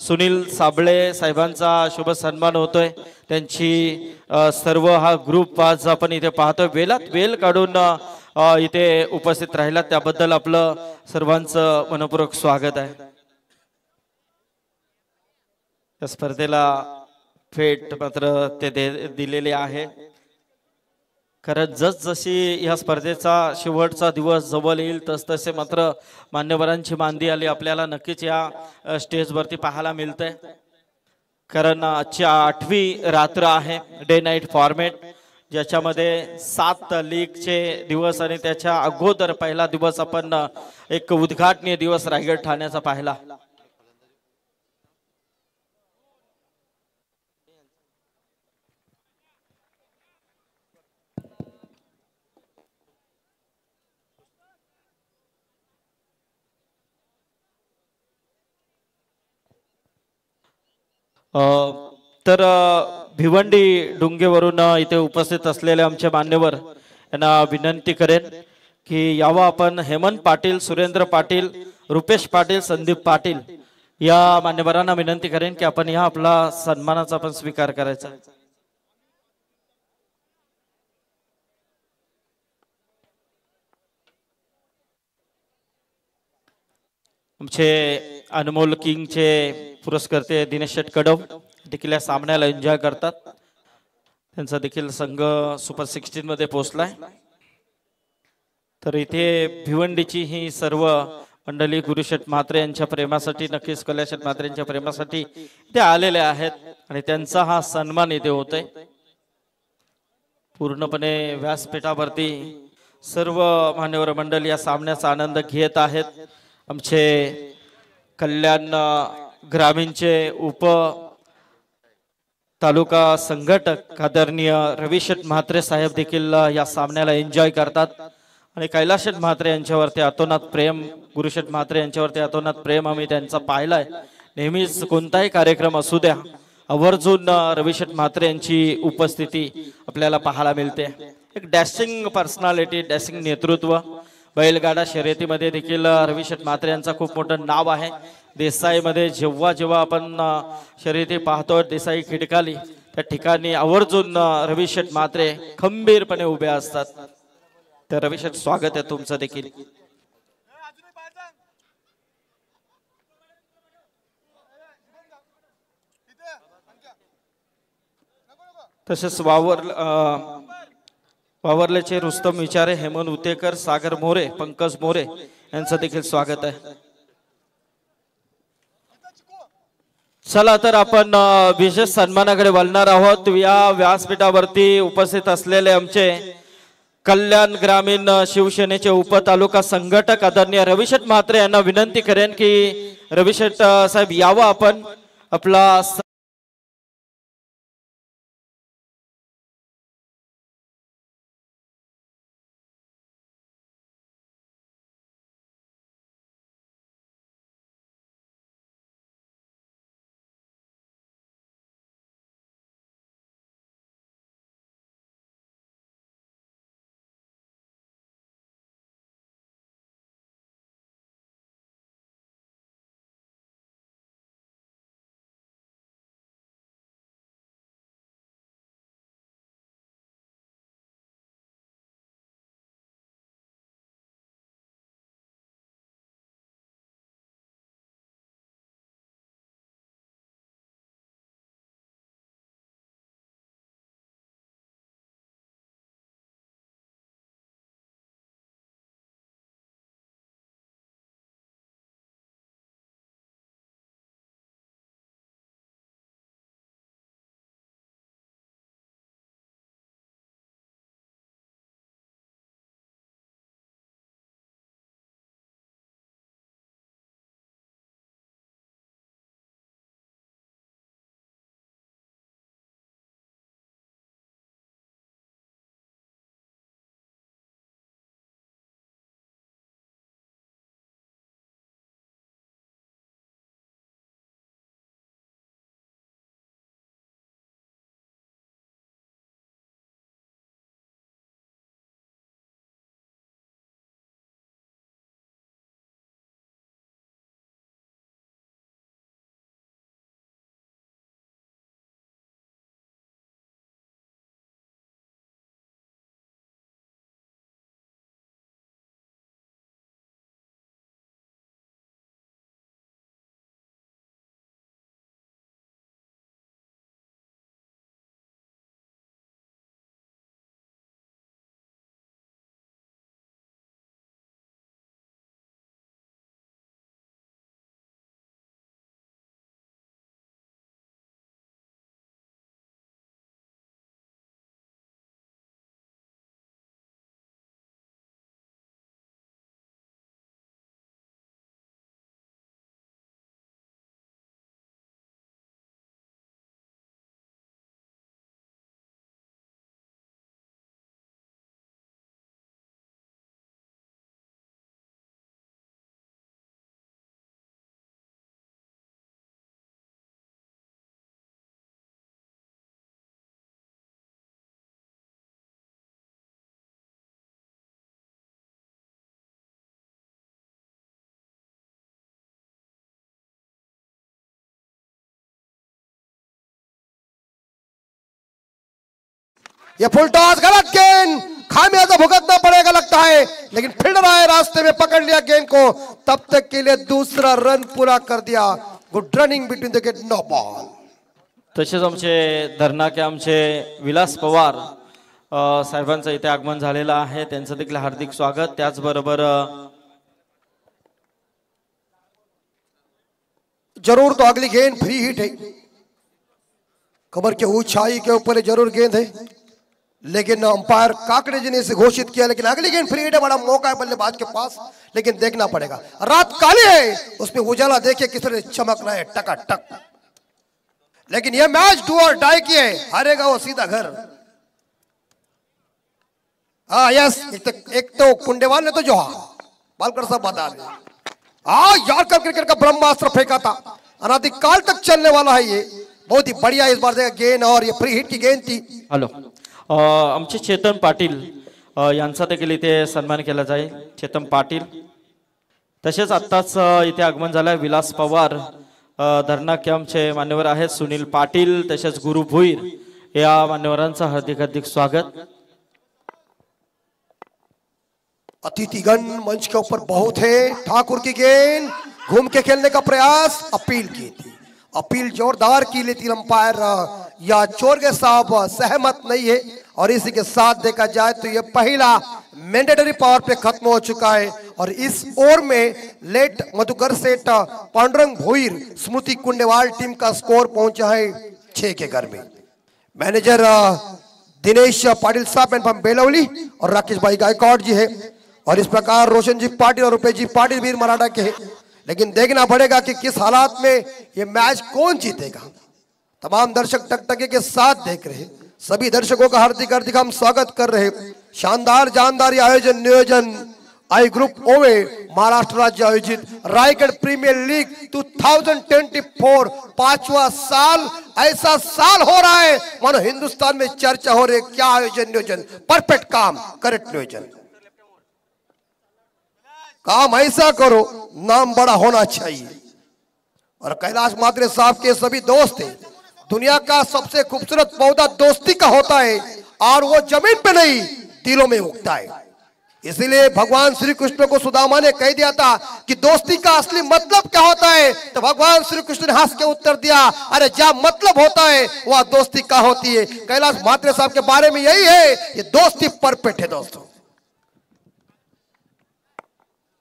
सुनील साबळे साहेबांचा शुभ सन्मान होतोय. त्यांची सर्व हा ग्रुप आज आपण इथे पाहतोय. वेलात वेल काढून इथे उपस्थित राहिला त्याबद्दल आपलं सर्वांचं मनपूर्वक स्वागत आहे. या स्पर्धेला भेट मात्र ते दिलेले आहे. खरं जशी या स्पर्धेचा शेवटचा दिवस जवळ येईल तसतसे मात्र मान्यवरांची मांदी आली आपल्याला नक्कीच या स्टेजवरती पाहायला मिळतंय. कारण आजची 8वी रात्र आहे, डे नाईट फॉर्मॅट, ज्याच्यामध्ये 7 लीगचे दिवस आणि त्याच्या अगोदर पहिला दिवस आपण एक उद्घाटनीय दिवस रायगड ठाण्याचा पाहिला. तर भिवंडी डुंगेवरून इथे उपस्थित असलेले आमचे मान्यवर यांना विनंती करेन की यावं आपण. हेमंत पाटील, सुरेंद्र पाटील, रुपेश पाटील, संदीप पाटील या मान्यवरांना विनंती करेन की आपण या आपला सन्मानाचा आपण स्वीकार करायचा. आमचे अनमोल किंगचे पुरस्कर्ते दिनेश शेट कडव देखील या सामन्याला एन्जॉय करतात. त्यांचा देखील संघ सुपर 16 मध्ये पोहोचलाय. तर इथे भिवंडीची ही सर्व मंडळी गुरुशेठ म्हात्रे यांच्या प्रेमासाठी, नक्कीच कल्याशेठ म्हात्रे यांच्या प्रेमासाठी ते आलेले आहेत आणि त्यांचा हा सन्मान इथे होतोय. पूर्णपणे व्यासपीठावरती सर्व मान्यवर मंडळी या सामन्याचा आनंद घेत आहेत. आमचे कल्याण ग्रामीणचे उप तालुका संघटक आदरणीय रविशेठ म्हात्रे साहेब देखील या सामन्याला एन्जॉय करतात आणि कैलाशेठ म्हात्रे यांच्यावरती अतोनात प्रेम, गुरुशेठ म्हात्रे यांच्यावरती अतोनात प्रेम आम्ही त्यांचा पाहिलाय. नेहमीच कोणताही कार्यक्रम असू द्या आवर्जून रविशेठ म्हात्रे यांची उपस्थिती आपल्याला पाहायला मिळते. एक डॅशिंग पर्सनॅलिटी, डॅशिंग नेतृत्व. बैलगाडा शर्यतीमध्ये देखील रविशेठ म्हात्रे यांचा खूप मोठं नाव आहे. देसाईमध्ये जेव्हा जेव्हा आपण शर्यती पाहतो, देसाई खिडकाली, त्या ठिकाणी आवर्जून रविशेठ म्हात्रे खंबीरपणे उभे असतात. तर रविशेठ, स्वागत आहे तुमचं देखील. तसेच वावरलेचे रुस्तम विचारे, हेमंत उतेकर, सागर मोरे, पंकज मोरे यांचं देखील स्वागत आहे. चला तर आपण विशेष सन्मानाकडे वळणार आहोत. या व्यासपीठावरती उपस्थित असलेले आमचे कल्याण ग्रामीण शिवसेनेचे उपतालुका संघटक आदरणीय रविशेठ म्हात्रे यांना विनंती करेन की रविशेठ साहेब यावं आपण आपला. ये फुल टॉस गलत गेंद, खामियाजा भुगतना पड़ेगा लगता है, लेकिन फील्डर आए रास्ते में पकड़ लिया गेंद को. तब तक के लिए दूसरा रन पूरा कर दिया. Good running between the gate, no ball. तसेच आमचे धरणाके आमचे विलास पवार साहेबांचं इथे आगमन झालेलं आहे. त्यांचं देखील हार्दिक स्वागत. त्याचबरोबर जरूर तो अगली गेंद फ्री हिट है, कमर के ऊंचाई के ऊपर जरूर गेंद है, लेकिन अंपायर काकड़े जी ने इसे घोषित किया. लेकिन अगली गेंद फ्री हिट है, बड़ा मौका है बल्लेबाज के पास, लेकिन देखना पड़ेगा. रात काली है, उसमें उजाला देखिए किस तरह चमक रहा है टकाटक. लेकिन यह मैच डू और डाई की है, हारेगा वो सीधा घर. हाँ यस, एक तो कुंडेवाल ने तो जो बालकर साहब बता रहे यार क्रिकेट का ब्रह्मास्त्र फेंका था, अनादिकाल तक चलने वाला है ये, बहुत ही बढ़िया इस बार गेंद और ये फ्री हिट की गेंद थी। हॅलो, आमचे चेतन पाटील यांचा देखील इथे सन्मान केला जाईल। चेतन पाटील, तसेच आत्ताच इथे आगमन झालंय विलास पवार, धरणा कॅम्पचे मान्यवर आहेत सुनील पाटील, तसेच गुरु भुईर, या मान्यवरांचं हार्दिक हार्दिक स्वागत। अतिथिगण मंच के ऊपर बहुत है। ठाकुर की गेंद घूम के खेलने का प्रयास, अपील की थी, अपील जोरदार की, लेकिन अंपायर या चोरगे साहब सहमत नहीं है और इसी के साथ देखा जाए तो ये पहला मैंडेटरी पावर प्ले खत्म हो चुका है और इस ओवर में लेट मधुकर सेठ, पांडुरंग भोईर, स्मृति कुंडेवाल टीम का स्कोर पहुंचा है 6 के घर में। मैनेजर दिनेश पाटिल साहब एंड बेलवली और राकेश भाई गायकवाड़ जी है और इस प्रकार रोशन जी पाटिल और रुपेश जी पाटिल वीर मराठा के हैं। लेकिन देखना पड़ेगा कि किस हालात में ये मैच कौन जीतेगा। तमाम दर्शक टकटके के साथ देख रहे, सभी दर्शकों का हार्दिक हार्दिक हम स्वागत कर रहे। शानदार जानदार आयोजन नियोजन आई ग्रुप ओवे महाराष्ट्र राज्य आयोजित रायगढ़ प्रीमियर लीग 2024 5वां साल, ऐसा साल हो रहा है मानो हिंदुस्तान में चर्चा हो रही। क्या आयोजन नियोजन, परफेक्ट काम, करेक्ट नियोजन, काम ऐसा करो नाम बड़ा होना चाहिए। और कैलाश मात्रे साहब के सभी दोस्त हैं। दुनिया का सबसे खूबसूरत पौधा दोस्ती का होता है और वो जमीन पे नहीं दिलों में उगता है। इसीलिए भगवान श्री कृष्ण को सुदामा ने कह दिया था कि दोस्ती का असली मतलब क्या होता है, तो भगवान श्री कृष्ण ने हंस के उत्तर दिया, अरे जहाँ मतलब होता है वह दोस्ती का होती है। कैलाश मात्रे साहब के बारे में यही है, ये दोस्ती परफेक्ट है दोस्तों।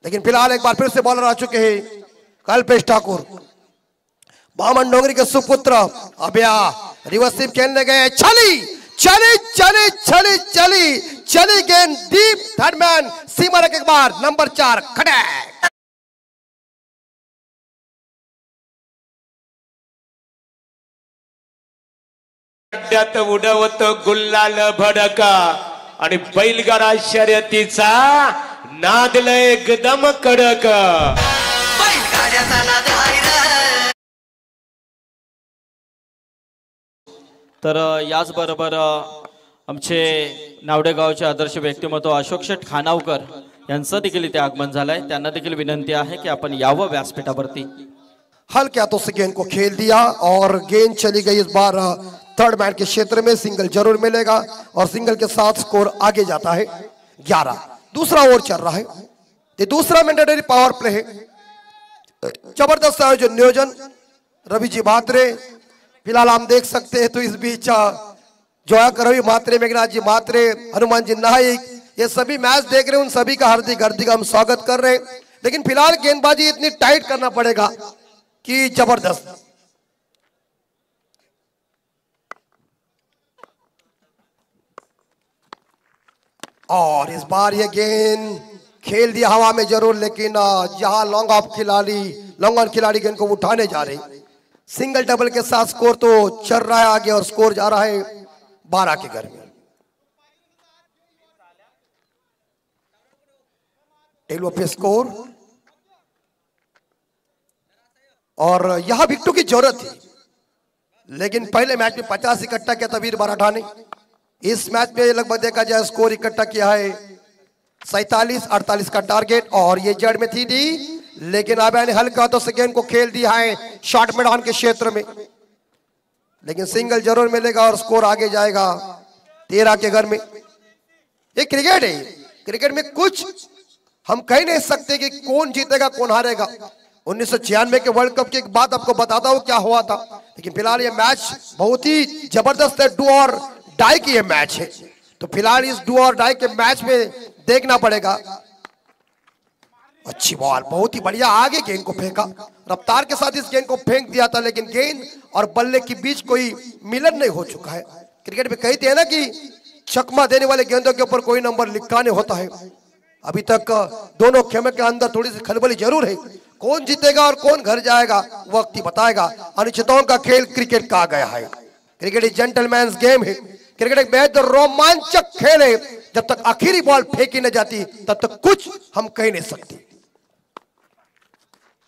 लेकिन फिलहाल एक बार फिर से बॉलर आ चुके हैं कल्पेश ठाकुर, बामन डोंगरी के सुपुत्र। अब रिवर्स स्वीप खेलने गए, चली चली चली चली चली चली गेंद डीप, थर्ड मैन सीमा रख, एक बार नंबर 4 खड़े। उडवत गुल्लाल भडका आणि बैलगाडा शर्यतीचा नादलय एकदम कडक। तर याचबरोबर आमचे नावडे गावचे आदर्श व्यक्तिमत्व अशोक शेठ खानावकर यांचं देखील इथे आगमन झालंय। त्यांना देखील विनंती आहे की आपण यावं व्यासपीठावरती। हल्के हाथों से गेंद को खेल दिया और गेंद चली गई इस बार थर्ड मैन के क्षेत्र में। सिंगल जरूर मिलेगा और सिंगल के साथ स्कोर आगे जाता है 11। दूसरा ओवर चल रहा है, ये दूसरा मैंडेटरी पावर प्ले है। जबरदस्त आयोजन नियोजन रवि जी भात्रे। फिलहाल हम देख सकते हैं तो इस बीच जो है रवि मात्रे, मेघनाथ जी मात्रे, हनुमान जी नाइक, ये सभी मैच देख रहे हैं, उन सभी का हार्दिक हार्दिक हम स्वागत कर रहे हैं। लेकिन फिलहाल गेंदबाजी इतनी टाइट करना पड़ेगा कि जबरदस्त। और इस बार ये गेंद खेल दिया हवा में जरूर, लेकिन जहां लॉन्ग ऑन खिलाड़ी गेंद को उठाने जा रहे, सिंगल डबल के साथ स्कोर तो चल रहा है आगे और स्कोर जा रहा है 12 के घर में। टेलो पे स्कोर और यहां विकेटों की जरूरत थी, लेकिन पहले मैच में 50 इकट्ठा किया था वीर मराठा ने। इस मैच में लगभग देखा जाए स्कोर इकट्ठा किया है 47-48 का टारगेट और ये जड़ में थी दी, लेकिन अब यानी हल्का हाथों से गेंद को खेल दिया है शॉर्ट मैदान के क्षेत्र में। लेकिन सिंगल जरूर मिलेगा और स्कोर आगे जाएगा 13 के घर में। ये क्रिकेट है, क्रिकेट में कुछ हम कह नहीं सकते कि कौन जीतेगा कौन हारेगा। 1996 के वर्ल्ड कप की एक बात आपको बताता हूं क्या हुआ था। लेकिन फिलहाल ये मैच बहुत ही जबरदस्त है, डू और डाई की ये मैच है। तो फिलहाल इस डू और डाई के मैच में देखना पड़ेगा। अच्छी बॉल, बहुत ही बढ़िया, आगे गेंद को फेंका, रफ्तार के साथ इस गेंद को फेंक दिया था, लेकिन गेंद और बल्ले के बीच कोई मिलन नहीं हो चुका है। क्रिकेट में कहते हैं ना कि चकमा देने वाले गेंदों के ऊपर कोई नंबर लिखा नहीं होता है। अभी तक दोनों खेमे के अंदर थोड़ी सी खलबली जरूर है। कौन जीतेगा और कौन घर जाएगा वक्त ही बताएगा। अनिश्चितताओं का खेल क्रिकेट का आ गया है। क्रिकेट इज जेंटलमैन्स गेम है। क्रिकेट एक बेहद रोमांचक खेल है। जब तक आखिरी बॉल फेंकी न जाती तब तक कुछ हम कह नहीं सकते।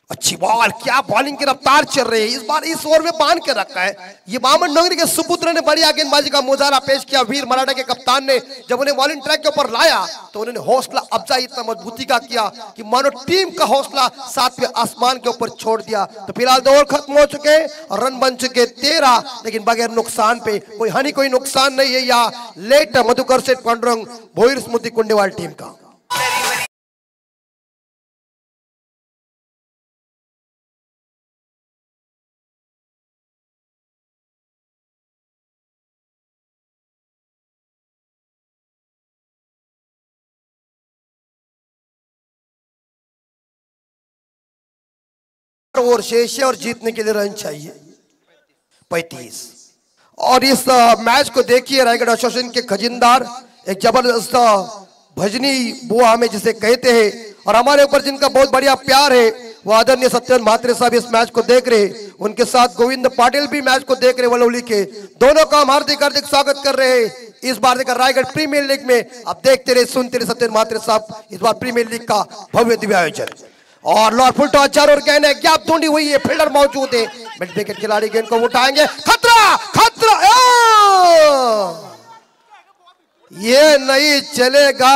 अच्छी बॉल, क्या बॉलिंग की रफ्तार चल रही है। इस बार इस ओवर में बांध के रखा है। ये बामन नगरी के सुपुत्र ने बढ़िया गेंदबाजी का मुजाहरा पेश किया। वीर मराठा के कप्तान ने जब उन्हें बॉलिंग ट्रैक के ऊपर लाया तो उन्होंने हौसला अफजाई इतना मजबूती का किया कि मानो टीम का हौसला सातवें आसमान के ऊपर छोड़ दिया। तो फिलहाल 2 ओवर खत्म हो चुके हैं और रन बन चुके 13, लेकिन बगैर नुकसान पे कोई हानि कोई नुकसान नहीं है। या लेट मधुकर सेठ पांडुरंग भोईर स्मृति कुंडेवाल टीम का। ओवर शेष है और जीतने के लिए रन चाहिए 35। और इस मैच को देखिए, रायगढ़ एसोसिएशन के खजिनदार एक जबरदस्त भजनी बुआ हमें जिसे कहते हैं और हमारे ऊपर जिनका बहुत बढ़िया प्यार है वो आदरणीय सत्यन म्हात्रे साहब इस मैच को देख रहे। उनके साथ गोविंद पाटिल भी मैच को देख रहे वलौली के। दोनों का हम हार्दिक हार्दिक स्वागत कर रहे हैं इस बार देखकर रायगढ़ प्रीमियर लीग में। अब देखते रहे सुनते रहे सत्यन म्हात्रे साहब इस बार प्रीमियर लीग का भव्य दिव्य आयोजन। और लॉर्ड फुलटो अच्छा और कहने गैप ढूंढी हुई है, फील्डर मौजूद है। मिड विकेट खिलाड़ी गेंद को उठाएंगे, खतरा खतरा, ये नहीं चलेगा।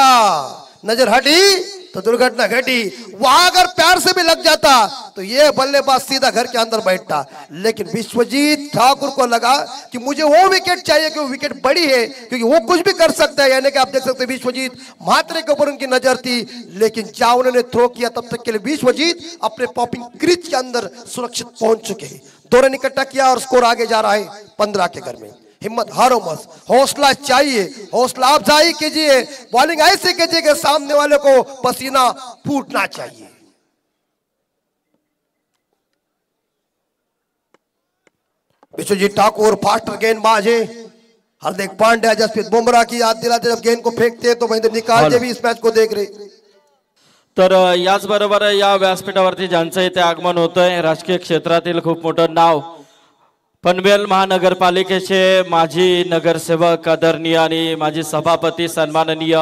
नजर हटी तो दुर्घटना घटी। वहां अगर प्यार से भी लग जाता तो ये बल्लेबाज सीधा घर के अंदर बैठता। लेकिन विश्वजीत ठाकुर को लगा कि मुझे वो विकेट चाहिए क्योंकि विकेट बड़ी है, क्योंकि वो कुछ भी कर सकता है। यानी कि आप देख सकते हैं विश्वजीत म्हात्रे के ऊपर उनकी नजर थी, लेकिन जहां उन्होंने थ्रो किया तब तक के लिए विश्वजीत अपने पॉपिंग क्रीज के अंदर सुरक्षित पहुंच चुके हैं। 2 रन इकट्ठा किया और स्कोर आगे जा रहा है 15 के घर में। हिम्मत हारो मत, हौसला चाहिए, हौसला अफजाई कीजिए, बॉलिंग ऐसे कीजिए कि सामने वाले को पसीना फूटना चाहिए। विश्वजीत ठाकुर फास्टर गेंदबाज है। हार्दिक पांड्या जसप्रीत बुमराह की याद दिलाते जब गेंद को फेंकते हैं तो महेंद्र निकालते भी इस मैच को देख रहे। तर याचबरोबर या व्यासपीठावरती ज्यांचं इथे आगमन होतंय राजकीय क्षेत्रातील खूप मोठं नाव पनवेल महानगरपालिकेचे माजी नगरसेवक आदरणीय आणि माजी सभापती सन्माननीय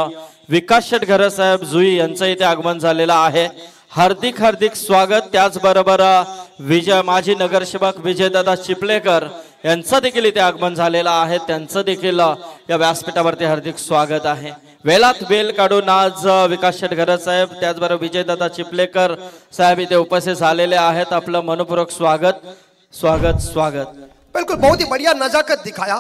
विकास शेठ घरे साहेब जुई यांचं इथे आगमन झालेलं आहे। हार्दिक हार्दिक स्वागत। त्याचबरोबर माजी नगरसेवक विजयदादा चिपलेकर यांचं देखील इथे आगमन झालेलं आहे, त्यांचं देखील या व्यासपीठावरती हार्दिक स्वागत आहे। वेलात वेल काढून आज विकास शेठ घरे साहेब त्याचबरोबर विजयदादा चिपलेकर साहेब इथे उपस्थित झालेले आहेत। आपलं मनपूर्वक स्वागत स्वागत स्वागत। बिल्कुल बहुत ही बढ़िया नजाकत दिखाया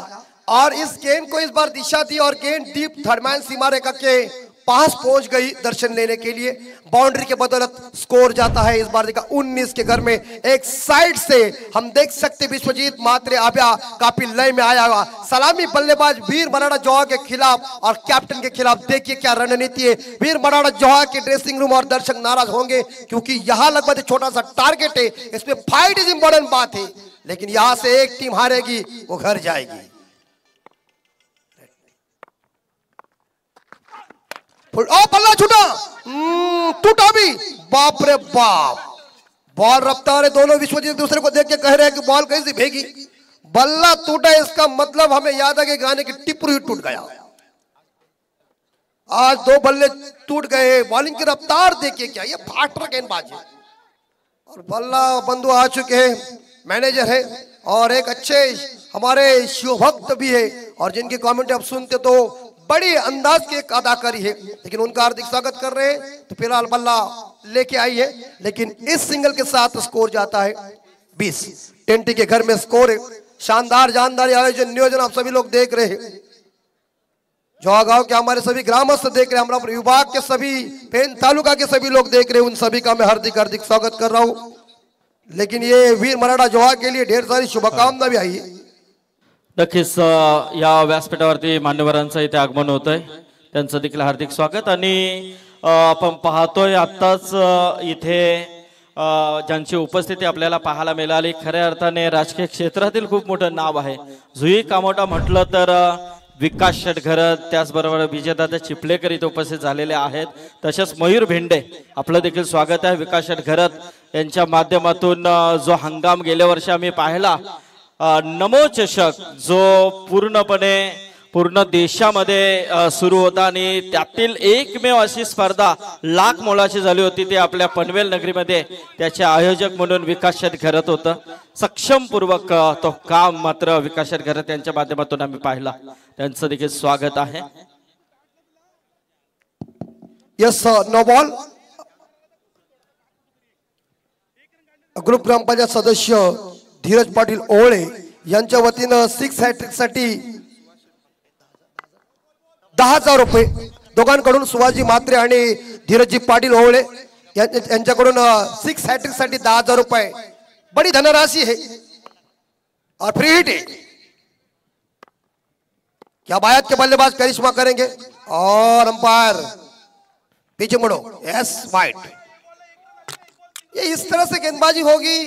और इस गेंद को इस बार दिशा दी और गेंद डीप थर्ड मैन सीमा रेखा के पास पहुंच गई दर्शन लेने के लिए। बाउंड्री के बदौलत स्कोर जाता है इस बार देखा 19 के घर में। एक साइड से हम देख सकते विश्वजीत म्हात्रे आभ्या काफी लय में आया हुआ। सलामी बल्लेबाज वीर मराठा जोहा के खिलाफ और कैप्टन के खिलाफ देखिए क्या रणनीति है। वीर मराठा जोहा के ड्रेसिंग रूम और दर्शक नाराज होंगे क्योंकि यहाँ लगभग छोटा सा टारगेट है, इसमें फाइट इज इंपॉर्टेंट बात है, लेकिन यहां से एक टीम हारेगी वो घर जाएगी। बल्ला छूटा, टूटा भी, बाप रे बाप। बॉल रफ्तार है, दोनों विश्वजीत दूसरे को देख के कह रहे हैं कि बॉल कैसे भेगी। बल्ला टूटा, इसका मतलब हमें याद है कि गाने की टिप्पू ही टूट गया। आज 2 बल्ले टूट गए। बॉलिंग की रफ्तार देखिए क्या, ये फास्टर गेंदबाज है। और बल्ला बंधु आ चुके हैं, मैनेजर है और एक अच्छे हमारे शिव भक्त भी है और जिनकी कमेंट आप सुनते तो बड़ी अंदाज की एक अदाकारी है, लेकिन उनका हार्दिक स्वागत कर रहे हैं। तो फिलहाल बल्ला लेके आई है, लेकिन इस सिंगल के साथ स्कोर जाता है 20। टेंटी के घर में स्कोर है। शानदार जानदारी आयोजन नियोजन आप सभी लोग देख रहे हैं। जोहा गांव के हमारे सभी ग्रामस्थ देख रहे हैं, हमारा विभाग के सभी पेन तालुका के सभी लोग देख रहे हैं, उन सभी का मैं हार्दिक हार्दिक स्वागत कर रहा हूं। लेकिन ये वीर मराठा जोहा के लिए ढेर सारी शुभकामना भी आई है। नक्कीच या व्यासपीठावरती मान्यवरांचं इथे आगमन होतंय, त्यांचं देखील हार्दिक स्वागत। आणि आपण पाहतोय आत्ताच इथे ज्यांची उपस्थिती आपल्याला पाहायला मिळाली, खऱ्या अर्थाने राजकीय क्षेत्रातील खूप मोठं नाव आहे। जुई कामोटा म्हटलं तर विकास शेठ घरे, त्याचबरोबर विजयदादा चिपलेकर इथे उपस्थित झालेले आहेत। तसेच मयूर भेंडे आपलं देखील स्वागत आहे। विकास शेठ घरे यांच्या माध्यमातून जो हंगाम गेल्या वर्षी आम्ही पाहिला नमो चषक जो पूर्णपणे पूर्ण देशामध्ये सुरू होता आणि त्यातील एकमेव अशी स्पर्धा लाख मोलाची झाली होती ती आपल्या पनवेल नगरीमध्ये त्याचे आयोजक म्हणून विकास शेठ घरत होतं. सक्षमपूर्वक तो काम मात्र विकास शेठ घरत यांच्या माध्यमातून आम्ही पाहिला. त्यांचं देखील स्वागत आहे. Yes no ball. Group gram panchayat सदस्य धीरज पाटील ओळे यांच्या वतीनं 6 हॅट्रिक साठी 10,000 रुपये दोघांकडून सुभाषजी म्हात्रे आणि धीरजजी पाटील ओवळे यांच्याकडून 6 हॅट्रिक साठी 10,000 रुपये. बड़ी धनराशि है और फ्री हिट है. क्या बायत के बल्लेबाज करिश्मा करेंगे और अंपायर पीछे मुड़ो. Yes white. ये इस तरह से गेंदबाजी होगी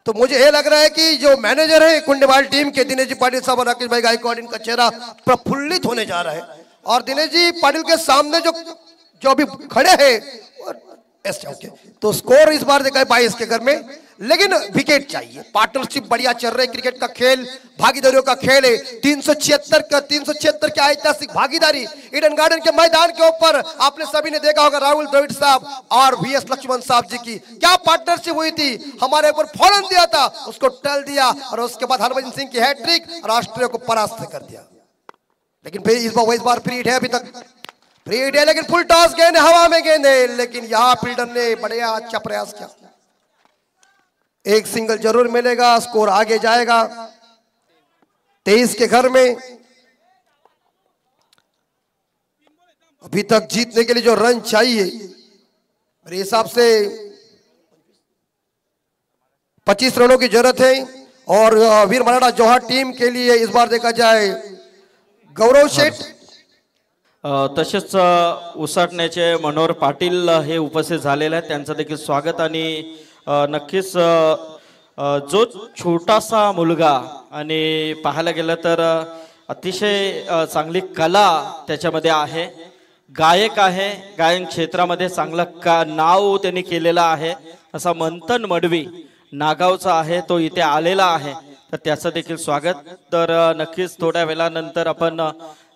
तो मुझे ये लग रहा है कि जो मैनेजर है कुंडेवाल टीम के दिनेश जी पाटिल साहब और राकेश भाई गायकवाड़ इनका चेहरा प्रफुल्लित होने जा रहा है. और दिनेश जी पाटिल के सामने जो अभी खड़े हैं तो स्कोर इस बार देखा है 22 के घर में, लेकिन विकेट चाहिए. पार्टनरशिप बढ़िया चल रही है. क्रिकेट का खेल भागीदारियों का खेल है. 376 की ऐतिहासिक भागीदारी ईडन गार्डन के मैदान के ऊपर आपने सभी ने देखा होगा. राहुल द्रविड़ साहब और वीएस लक्ष्मण साहब जी की क्या पार्टनरशिप हुई थी. हमारे ऊपर फौरन दिया था, उसको टल दिया और उसके बाद हरभजन सिंह की हैट्रिक राष्ट्रीय को परास्त कर दिया. लेकिन फिर इस बार फ्री हिट है. अभी तक फ्री हिट है लेकिन फुल टॉस गेंद हवा में गेंद है. लेकिन यहां फील्डर ने बढ़िया अच्छा प्रयास किया. एक सिंगल जरूर मिलेगा. स्कोर आगे जाएगा 23 के घर में. अभी तक जीतने के लिए जो रन चाहिए मेरे हिसाब से 25 रनों की जरूरत है. और वीर मराठा जोहा टीम के लिए इस बार देखा जाए गौरव शेठ तसेच उसाटण्याचे मनोहर पाटील हे उपस्थित झालेले आहेत. त्यांचं देखील स्वागत. आणि नक्कीच जो छोटासा मुलगा आणि पाहायला गेलं तर अतिशय चांगली कला त्याच्यामध्ये आहे. गायक आहे. गायन क्षेत्रामध्ये चांगलं नाव त्यांनी केलेलं आहे. असा मंथन मडवी नागावचा आहे. तो इथे आलेला आहे तर त्याचं देखील स्वागत. तर नक्कीच थोड्या वेळानंतर आपण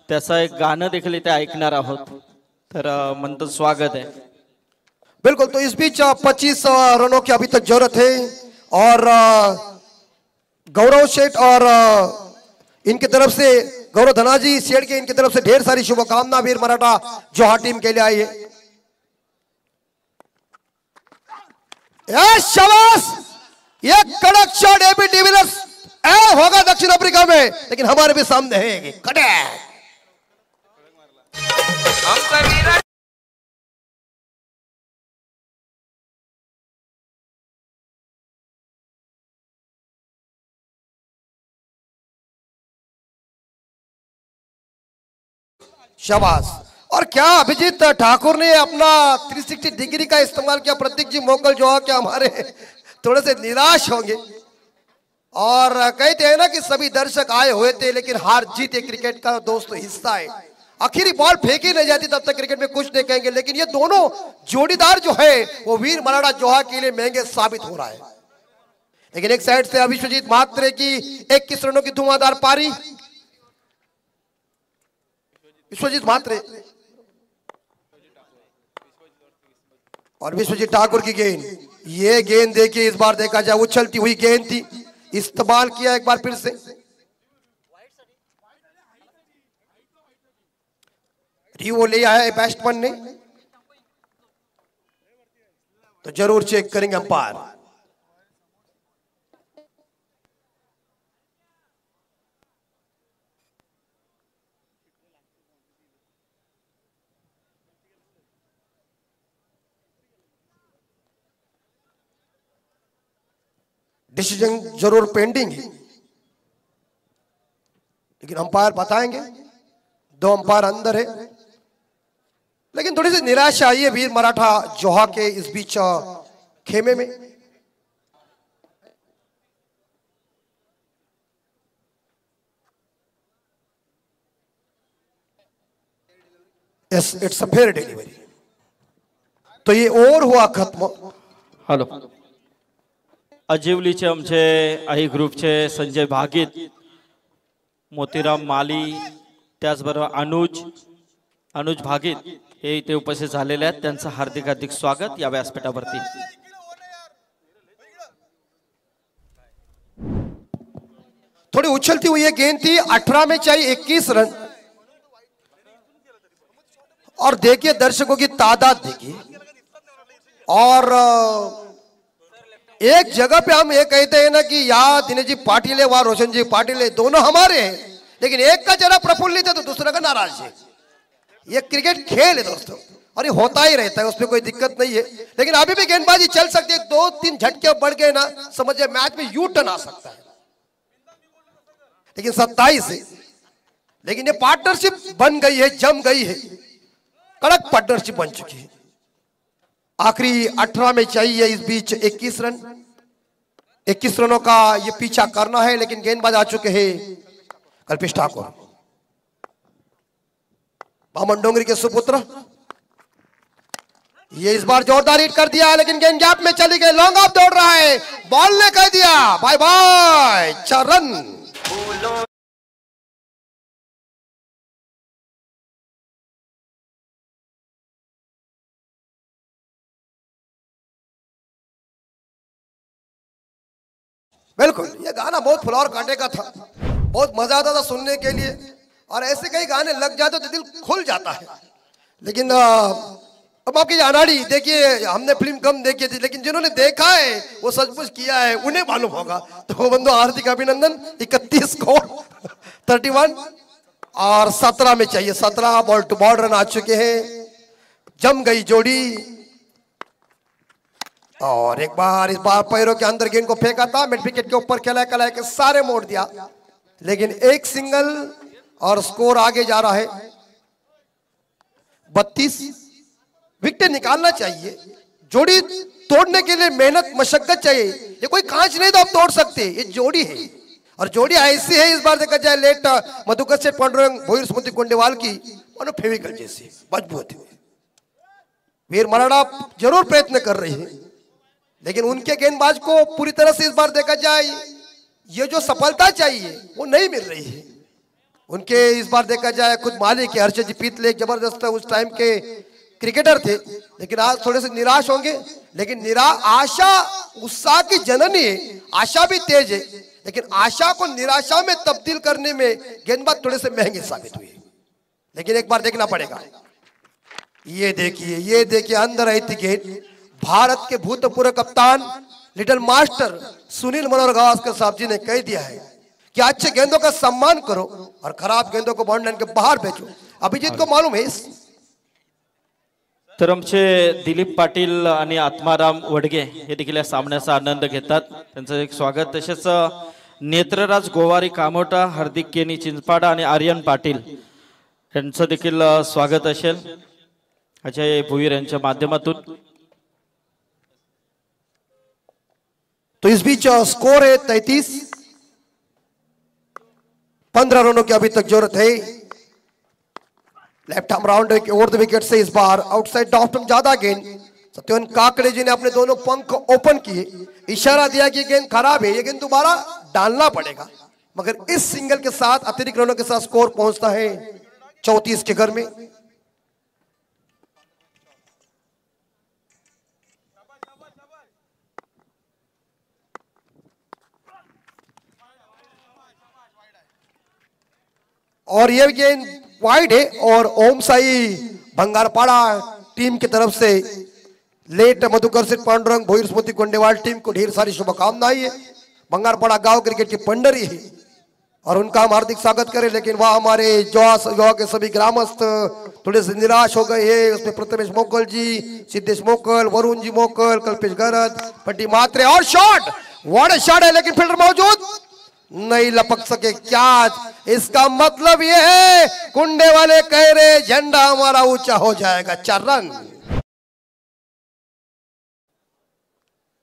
त्याचं एक गाणं देखील इथे ऐकणार आहोत. तर मंथन स्वागत है. बिल्कुल. तो इस बीच 25 रनों की अभी तक जरूरत है. और गौरव शेठ और इनकी तरफ से गौरव धनाजी शेठ के इनकी तरफ से ढेर सारी शुभकामना वीर मराठा जोहा टीम के लिए आई है. शाबाश. ये कड़क शॉट एबी डिविलियर्स होगा दक्षिण अफ्रीका में, लेकिन हमारे भी सामने है कड़क. शाबाश. और क्या अभिजीत ठाकुर ने अपना 360 डिग्री का इस्तेमाल किया. प्रतीक जी मोकल जो है क्या हमारे थोड़े से निराश होंगे. और कहते हैं ना कि सभी दर्शक आए हुए थे लेकिन हार जीत एक क्रिकेट का दोस्तों हिस्सा है. आखिरी बॉल फेंकी नहीं जाती तब तक क्रिकेट में कुछ नहीं कहेंगे. लेकिन ये दोनों जोड़ीदार जो है वो वीर मराठा जोहा के लिए महंगे साबित हो रहा है. लेकिन एक साइड से विश्वजीत म्हात्रे की 21 रनों की धुआंधार पारी. विश्वजीत म्हात्रे और विश्वजीत ठाकुर की गेंद. ये गेंद देखिए इस बार देखा जाए उछलती हुई गेंद थी. इस्तेमाल किया एक बार फिर से. रिवो ले आया है बैट्समैन ने तो जरूर चेक करेंगे अंपायर. डिसीजन जरूर पेंडिंग है लेकिन अंपायर बताएंगे. 2 अंपायर अंदर है लेकिन थोड़ी सी निराशा आई है वीर मराठा जोहा के इस बीच खेमे में. Yes it's a fair delivery. तो ये ओव्हर हुआ खत्म. हॅलो. अजिवलीचे आमचे आई ग्रुपचे संजय भागीत, मोतीराम माली, त्याचबरोबर अनुज भागीत हे इथे उपस्थित झालेले आहेत, त्यांचं हार्दिक हार्दिक स्वागत या व्यासपीठावरती। थोड़ी उछलती हुई ये गेंद थी, 18 में चाहिए 21 रन। और देखिए दर्शकों की तादाद देखिए, और एक जगह पे हम ये कहते हैं ना कि यहाँ दिनेश जी पाटिल है, वहां रोशन जी पाटिल है, दोनों हमारे हैं, लेकिन एक का जरा प्रफुल्लित है तो दूसरा का नाराज है। ये क्रिकेट खेल है दोस्तों, और ये होता ही रहता है, उसमें कोई दिक्कत नहीं है। लेकिन अभी भी गेंदबाजी चल सकती है, 2-3 झटके बढ़ गए ना, समझिए मैच में यू टर्न आ सकता है। लेकिन 27 है, लेकिन ये पार्टनरशिप बन गई है, जम गई है, कड़क पार्टनरशिप बन चुकी है। आखिरी 18 में चाहिए इस बीच 21 रन, 21 रनों का ये पीछा करना है। लेकिन गेंदबाज आ चुके हैं कल्पेश ठाकुर, बामन डोंगरी के सुपुत्र। ये इस बार जोरदार हिट कर दिया, लेकिन गेंद गैप में चली गई, लॉन्ग ऑफ दौड़ रहा है, बॉल ने कह दिया बाय बाय, 4 रन। बिल्कुल, ये गाना बहुत फ्लावर कांटे का था, बहुत मजा आता था सुनने के लिए, और ऐसे कई गाने लग जाते तो दिल खुल जाता है। लेकिन अब आपकी अनाड़ी देखिए, हमने फिल्म कम देखी थी, लेकिन जिन्होंने देखा है वो सचमुच किया है, उन्हें मालूम होगा। तो बंधु हार्दिक अभिनंदन। 31 स्कोर 31 और 17 में चाहिए 17, बॉल टू बॉल रन आ चुके हैं, जम गई जोड़ी। और एक बार इस बार पैरों के अंदर गेंद को फेंका था, मिड विकेट के ऊपर खेला के सारे मोड़ दिया, लेकिन एक सिंगल और स्कोर आगे जा रहा है 32। विकेट निकालना चाहिए, जोड़ी तोड़ने के लिए मेहनत मशक्कत चाहिए, ये कोई कांच नहीं तो आप तोड़ सकते, ये जोड़ी है, और जोड़ी ऐसी है इस बार देखा जाए लेट मधुकर से पांडुरंग भोईर स्मृति कुंडेवाल की, मानो फेविकल जैसी मजबूत है। वीर मराठा जरूर प्रयत्न कर रही है, लेकिन उनके गेंदबाज को पूरी तरह से इस बार देखा जाए ये जो सफलता चाहिए वो नहीं मिल रही है उनके। इस बार देखा जाए खुद मालिक है हर्षद जी पीतले, जबरदस्त उस टाइम के क्रिकेटर थे, लेकिन आज थोड़े से निराश होंगे। लेकिन आशा उत्साह की जननी है, आशा भी तेज है, लेकिन आशा को निराशा में तब्दील करने में गेंदबाज थोड़े से महंगे साबित हुए। लेकिन एक बार देखना पड़ेगा, ये देखिए अंदर आई थी गेंद। भारत के भूतपूर्व कप्तान लिटिल मास्टर सुनील मनोहर गावस्कर साहब जी ने कह दिया है कि अच्छे गेंदों का सम्मान करो और खराब गेंदों को बाउंड्री लाइन के बाहर भेजो। अभिजीत को मालूम है तर आमचे दिलीप पाटील आणि आत्माराम वडगे हे देखील या सामन्याचा आनंद घेतात, त्यांचं एक स्वागत। तसेच नेत्रराज गोवारी कामोटा, हार्दिक केनी चिंचपाडा आणि आर्यन पाटील यांचं देखील स्वागत असेल अजय भुईर यांच्या माध्यमातून। तो इस बीच स्कोर है 33, 15 रनों की अभी तक जरूरत है। Left arm round over the wicket say is bar outside off stump ज्यादा गेंद। सत्यवन काकड़े जी ने अपने दोनों पंख ओपन किए, इशारा दिया कि गेंद खराब है, ये गेंद दोबारा डालना पड़ेगा, मगर इस सिंगल के साथ अतिरिक्त रनों के साथ स्कोर पहुंचता है 34 के घर में। और ये गेंद वाइड है, और ओम साई भंगारपाड़ा टीम की तरफ से लेट मधुकर सिंह पांडुरंग भोईर स्मृति कुंडेवाल टीम को ढेर सारी शुभकामनाएं है। भंगारपाड़ा गांव क्रिकेट की पंडरी है और उनका हम हार्दिक स्वागत करें। लेकिन वह हमारे युवा के सभी ग्रामस्थ थोड़े से निराश हो गए हैं। उसमें प्रथमेश मोकल जी, सिद्धेश मोकल, वरुण जी मोकल, कल्पेश गरत, पंटी मात्रे, और शॉट, व्हाट शॉट है, लेकिन फील्डर मौजूद नहीं लपक सके। क्या इसका मतलब यह है, कुंडे वाले कह रहे झंडा हमारा ऊंचा हो जाएगा। 4 रन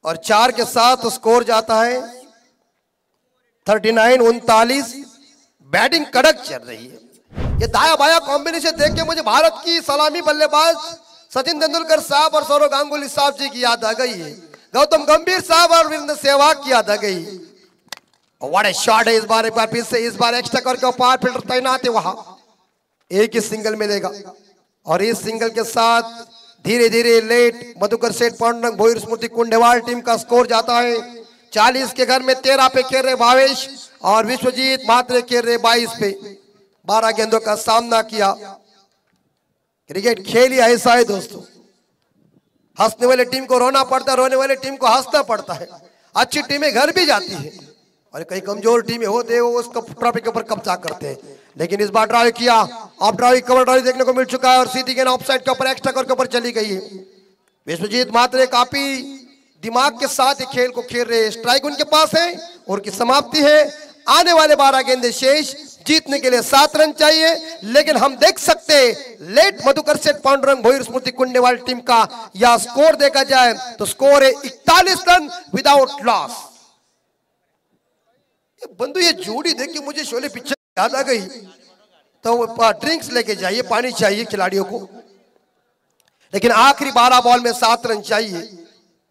और 4 के साथ स्कोर जाता है 39-39। बैटिंग कड़क चल रही है। ये दाया बाया कॉम्बिनेशन देख के मुझे भारत की सलामी बल्लेबाज सचिन तेंदुलकर साहब और सौरव गांगुली साहब जी की याद आ गई है, गौतम गंभीर साहब और वीरेंद्र सहवाग की याद आ गई। व्हाट ए शॉट है इस बार, एक बार फिर से इस बार एक्स्ट्रा करके पार फील्डर तैनात है वहां। एक ही सिंगल मिलेगा और इस सिंगल के साथ धीरे धीरे लेट मधुकर सेठ पांडुरंग भोईर स्मृति कुंडेवाल टीम का स्कोर जाता है 40 के घर में 13 पे खेल रहे भावेश और विश्वजीत मात्रे खेल रहे 22 पे। 12 गेंदों का सामना किया। क्रिकेट खेल ही ऐसा है दोस्तों, हंसने वाली टीम को रोना पड़ता है, रोने वाली टीम को हंसना पड़ता है। अच्छी टीमें घर भी जाती है और कई कमजोर टीमें होते हैं वो उस ट्रॉफी के ऊपर कब्जा करते हैं। लेकिन इस बार ड्राइव किया, अब ड्राइव कवर ड्राइव देखने को मिल चुका है और सीधी गेंद ऑफसाइड के ऊपर एक्स्ट्रा कवर के ऊपर चली गई है। विश्वजीत मात्रे काफी दिमाग के साथ ही खेल को खेल रहे हैं। स्ट्राइक उनके पास है और की समाप्ति है। आने वाले 12 गेंदे शेष, जीतने के लिए 7 रन चाहिए। लेकिन हम देख सकते हैं लेट मधुकर सेठ पांडुरंग भोईर स्मृति कुंडेवाल टीम का यह स्कोर देखा जाए तो स्कोर है 41 रन विदाउट लॉस। बंधु ये जोड़ी देख के मुझे शोले पिक्चर याद आ गई। तो ड्रिंक्स लेके जाइए, पानी चाहिए खिलाड़ियों को। लेकिन आखिरी 12 बॉल में 7 रन चाहिए।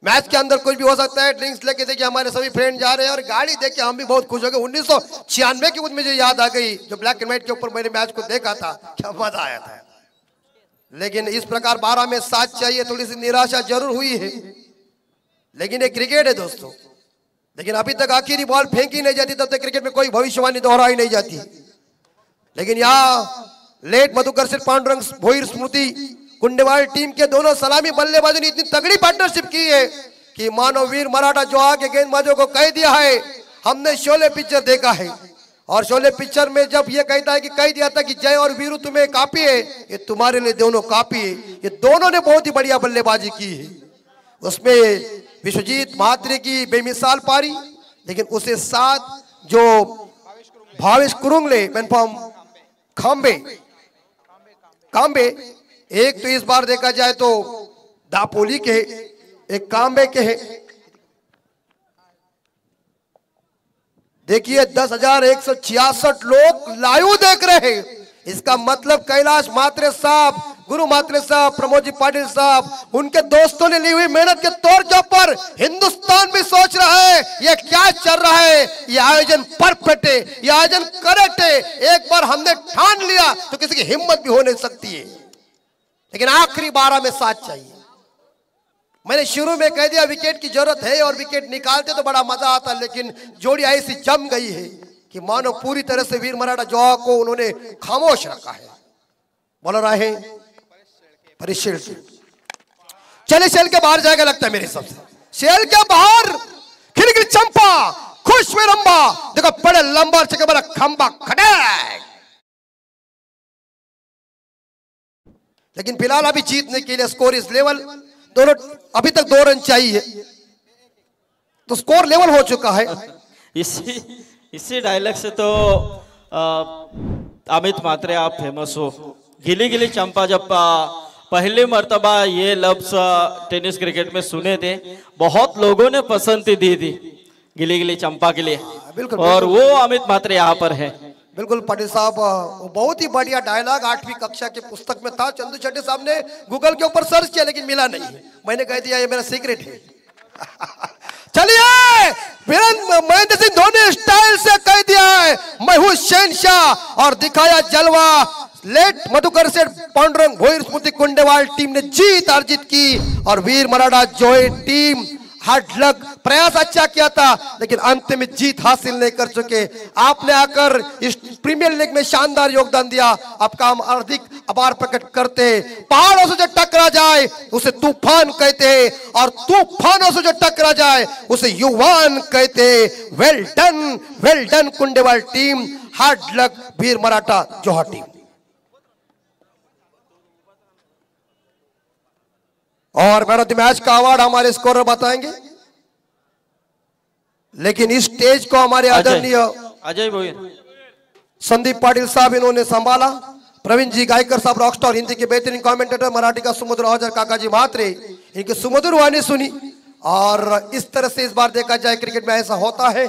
मैच के अंदर कुछ भी हो सकता है। ड्रिंक्स लेके देखिए हमारे सभी फ्रेंड जा रहे हैं और गाड़ी देख के हम भी बहुत खुश हो गए। 1996 की मुझे याद आ गई जो ब्लैक एंड व्हाइट के ऊपर मैंने मैच को देखा था, क्या मजा आया था। लेकिन इस प्रकार 12 में 7 चाहिए, थोड़ी सी निराशा जरूर हुई है। लेकिन ये क्रिकेट है दोस्तों। लेकिन अभी तक आखिरी बॉल फेंकी नहीं जाती, तब तक क्रिकेट में कोई भविष्यवाणी दोहराई नहीं जाती। लेकिन यहाँ लेट मधुकर सेठ पांडुरंग भोईर स्मृति कुंडेवाल टीम के दोनों सलामी बल्लेबाजों ने इतनी तगड़ी पार्टनरशिप की है कि मानो वीर मराठा जो आगे गेंदबाजों को कह दिया है। हमने शोले पिक्चर देखा है और शोले पिक्चर में जब ये कहता है कि कह दिया था कि जय और वीरू तुम्हें काफी है, ये तुम्हारे लिए दोनों काफी है। ये दोनों ने बहुत ही बढ़िया बल्लेबाजी की है। उसमें विश्वजीत मात्रे की बेमिसाल पारी, लेकिन उसे साथ जो भावेश कुरुंगले मैनफॉर्म कांबे एक तो इस बार देखा जाए तो दापोली के, एक कांबे के है। देखिए 10,166 लोग लाइव देख रहे हैं। इसका मतलब कैलाश मात्रे साहब, गुरु मात्रे साहब, प्रमोद जी पाटिल साहब, उनके दोस्तों ने ली हुई मेहनत के तौर के ऊपर हिंदुस्तान भी सोच रहा है ये क्या चल रहा है। ये आयोजन परफेक्ट है, ये आयोजन करेक्ट है। एक बार हमने ठान लिया तो किसी की हिम्मत भी हो नहीं सकती है। लेकिन आखिरी 12 में 7 चाहिए। मैंने शुरू में कह दिया विकेट की जरूरत है और विकेट निकालते तो बड़ा मजा आता, लेकिन जोड़ी ऐसी जम गई है कि मानो पूरी तरह से वीर मराठा जौहर को उन्होंने खामोश रखा है। बॉलर आए परेश शेल, चले शेल के बाहर जाएगा लगता है मेरे हिसाब से। शेल के बाहर खिलखिल चंपा खुश में रंबा, देखो बड़े लंबा चके बड़ा खंबा खड़े। लेकिन फिलहाल अभी जीतने के लिए स्कोर इस लेवल, दोनों अभी तक 2 रन चाहिए तो स्कोर लेवल हो चुका है। इसी डायलॉग से तो अमित मात्रे आप फेमस हो। गिली गिली चंपा जब पहली मर्तबा ये लफ्ज टेनिस क्रिकेट में सुने थे, बहुत लोगों ने पसंद दी थी गिली गिली चंपा के लिए। बिल्कुल, और वो अमित मात्रे यहाँ पर है। बिल्कुल पाटिल साहब, बहुत ही बढ़िया डायलॉग 8वीं कक्षा के पुस्तक में था। चंदू चड्डी साहब ने गूगल के ऊपर सर्च किया लेकिन मिला नहीं। मैंने कह दिया ये मेरा सीक्रेट है। चलिए महेंद्र सिंह धोनी स्टाइल से कह दिया है मैं हूं शहंशाह और दिखाया जलवा। लेट मधुकर सेठ पांडुरंग भोईर स्मृति कुंडेवाल टीम ने जीत अर्जित की और वीर मराठा जौहर टीम हार्ड लक, प्रयास अच्छा किया था लेकिन अंत में जीत हासिल नहीं कर चुके। आपने आकर इस प्रीमियर लीग में शानदार योगदान दिया, आपका हम अधिक आभार प्रकट करते हैं। पहाड़ों से जो टकरा जाए उसे तूफान कहते हैं और तूफानों से जो टकरा जाए उसे युवान कहते हैं। वेल डन कुंडेवाल टीम, हार्ड लक वीर मराठा जौहर टीम। और मैन ऑफ द मैच का अवार्ड हमारे स्कोरर बताएंगे, लेकिन इस स्टेज को हमारे आदरणीय अजय भोईर, संदीप पाटिल साहब इन्होंने संभाला। प्रवीण जी गायकर साहब रॉकस्टार, हिंदी के बेहतरीन कमेंटेटर, मराठी का सुमधुर आवाज काका जी मात्रे, इनकी सुमधुर वाणी सुनी। और इस तरह से इस बार देखा जाए क्रिकेट में ऐसा होता है।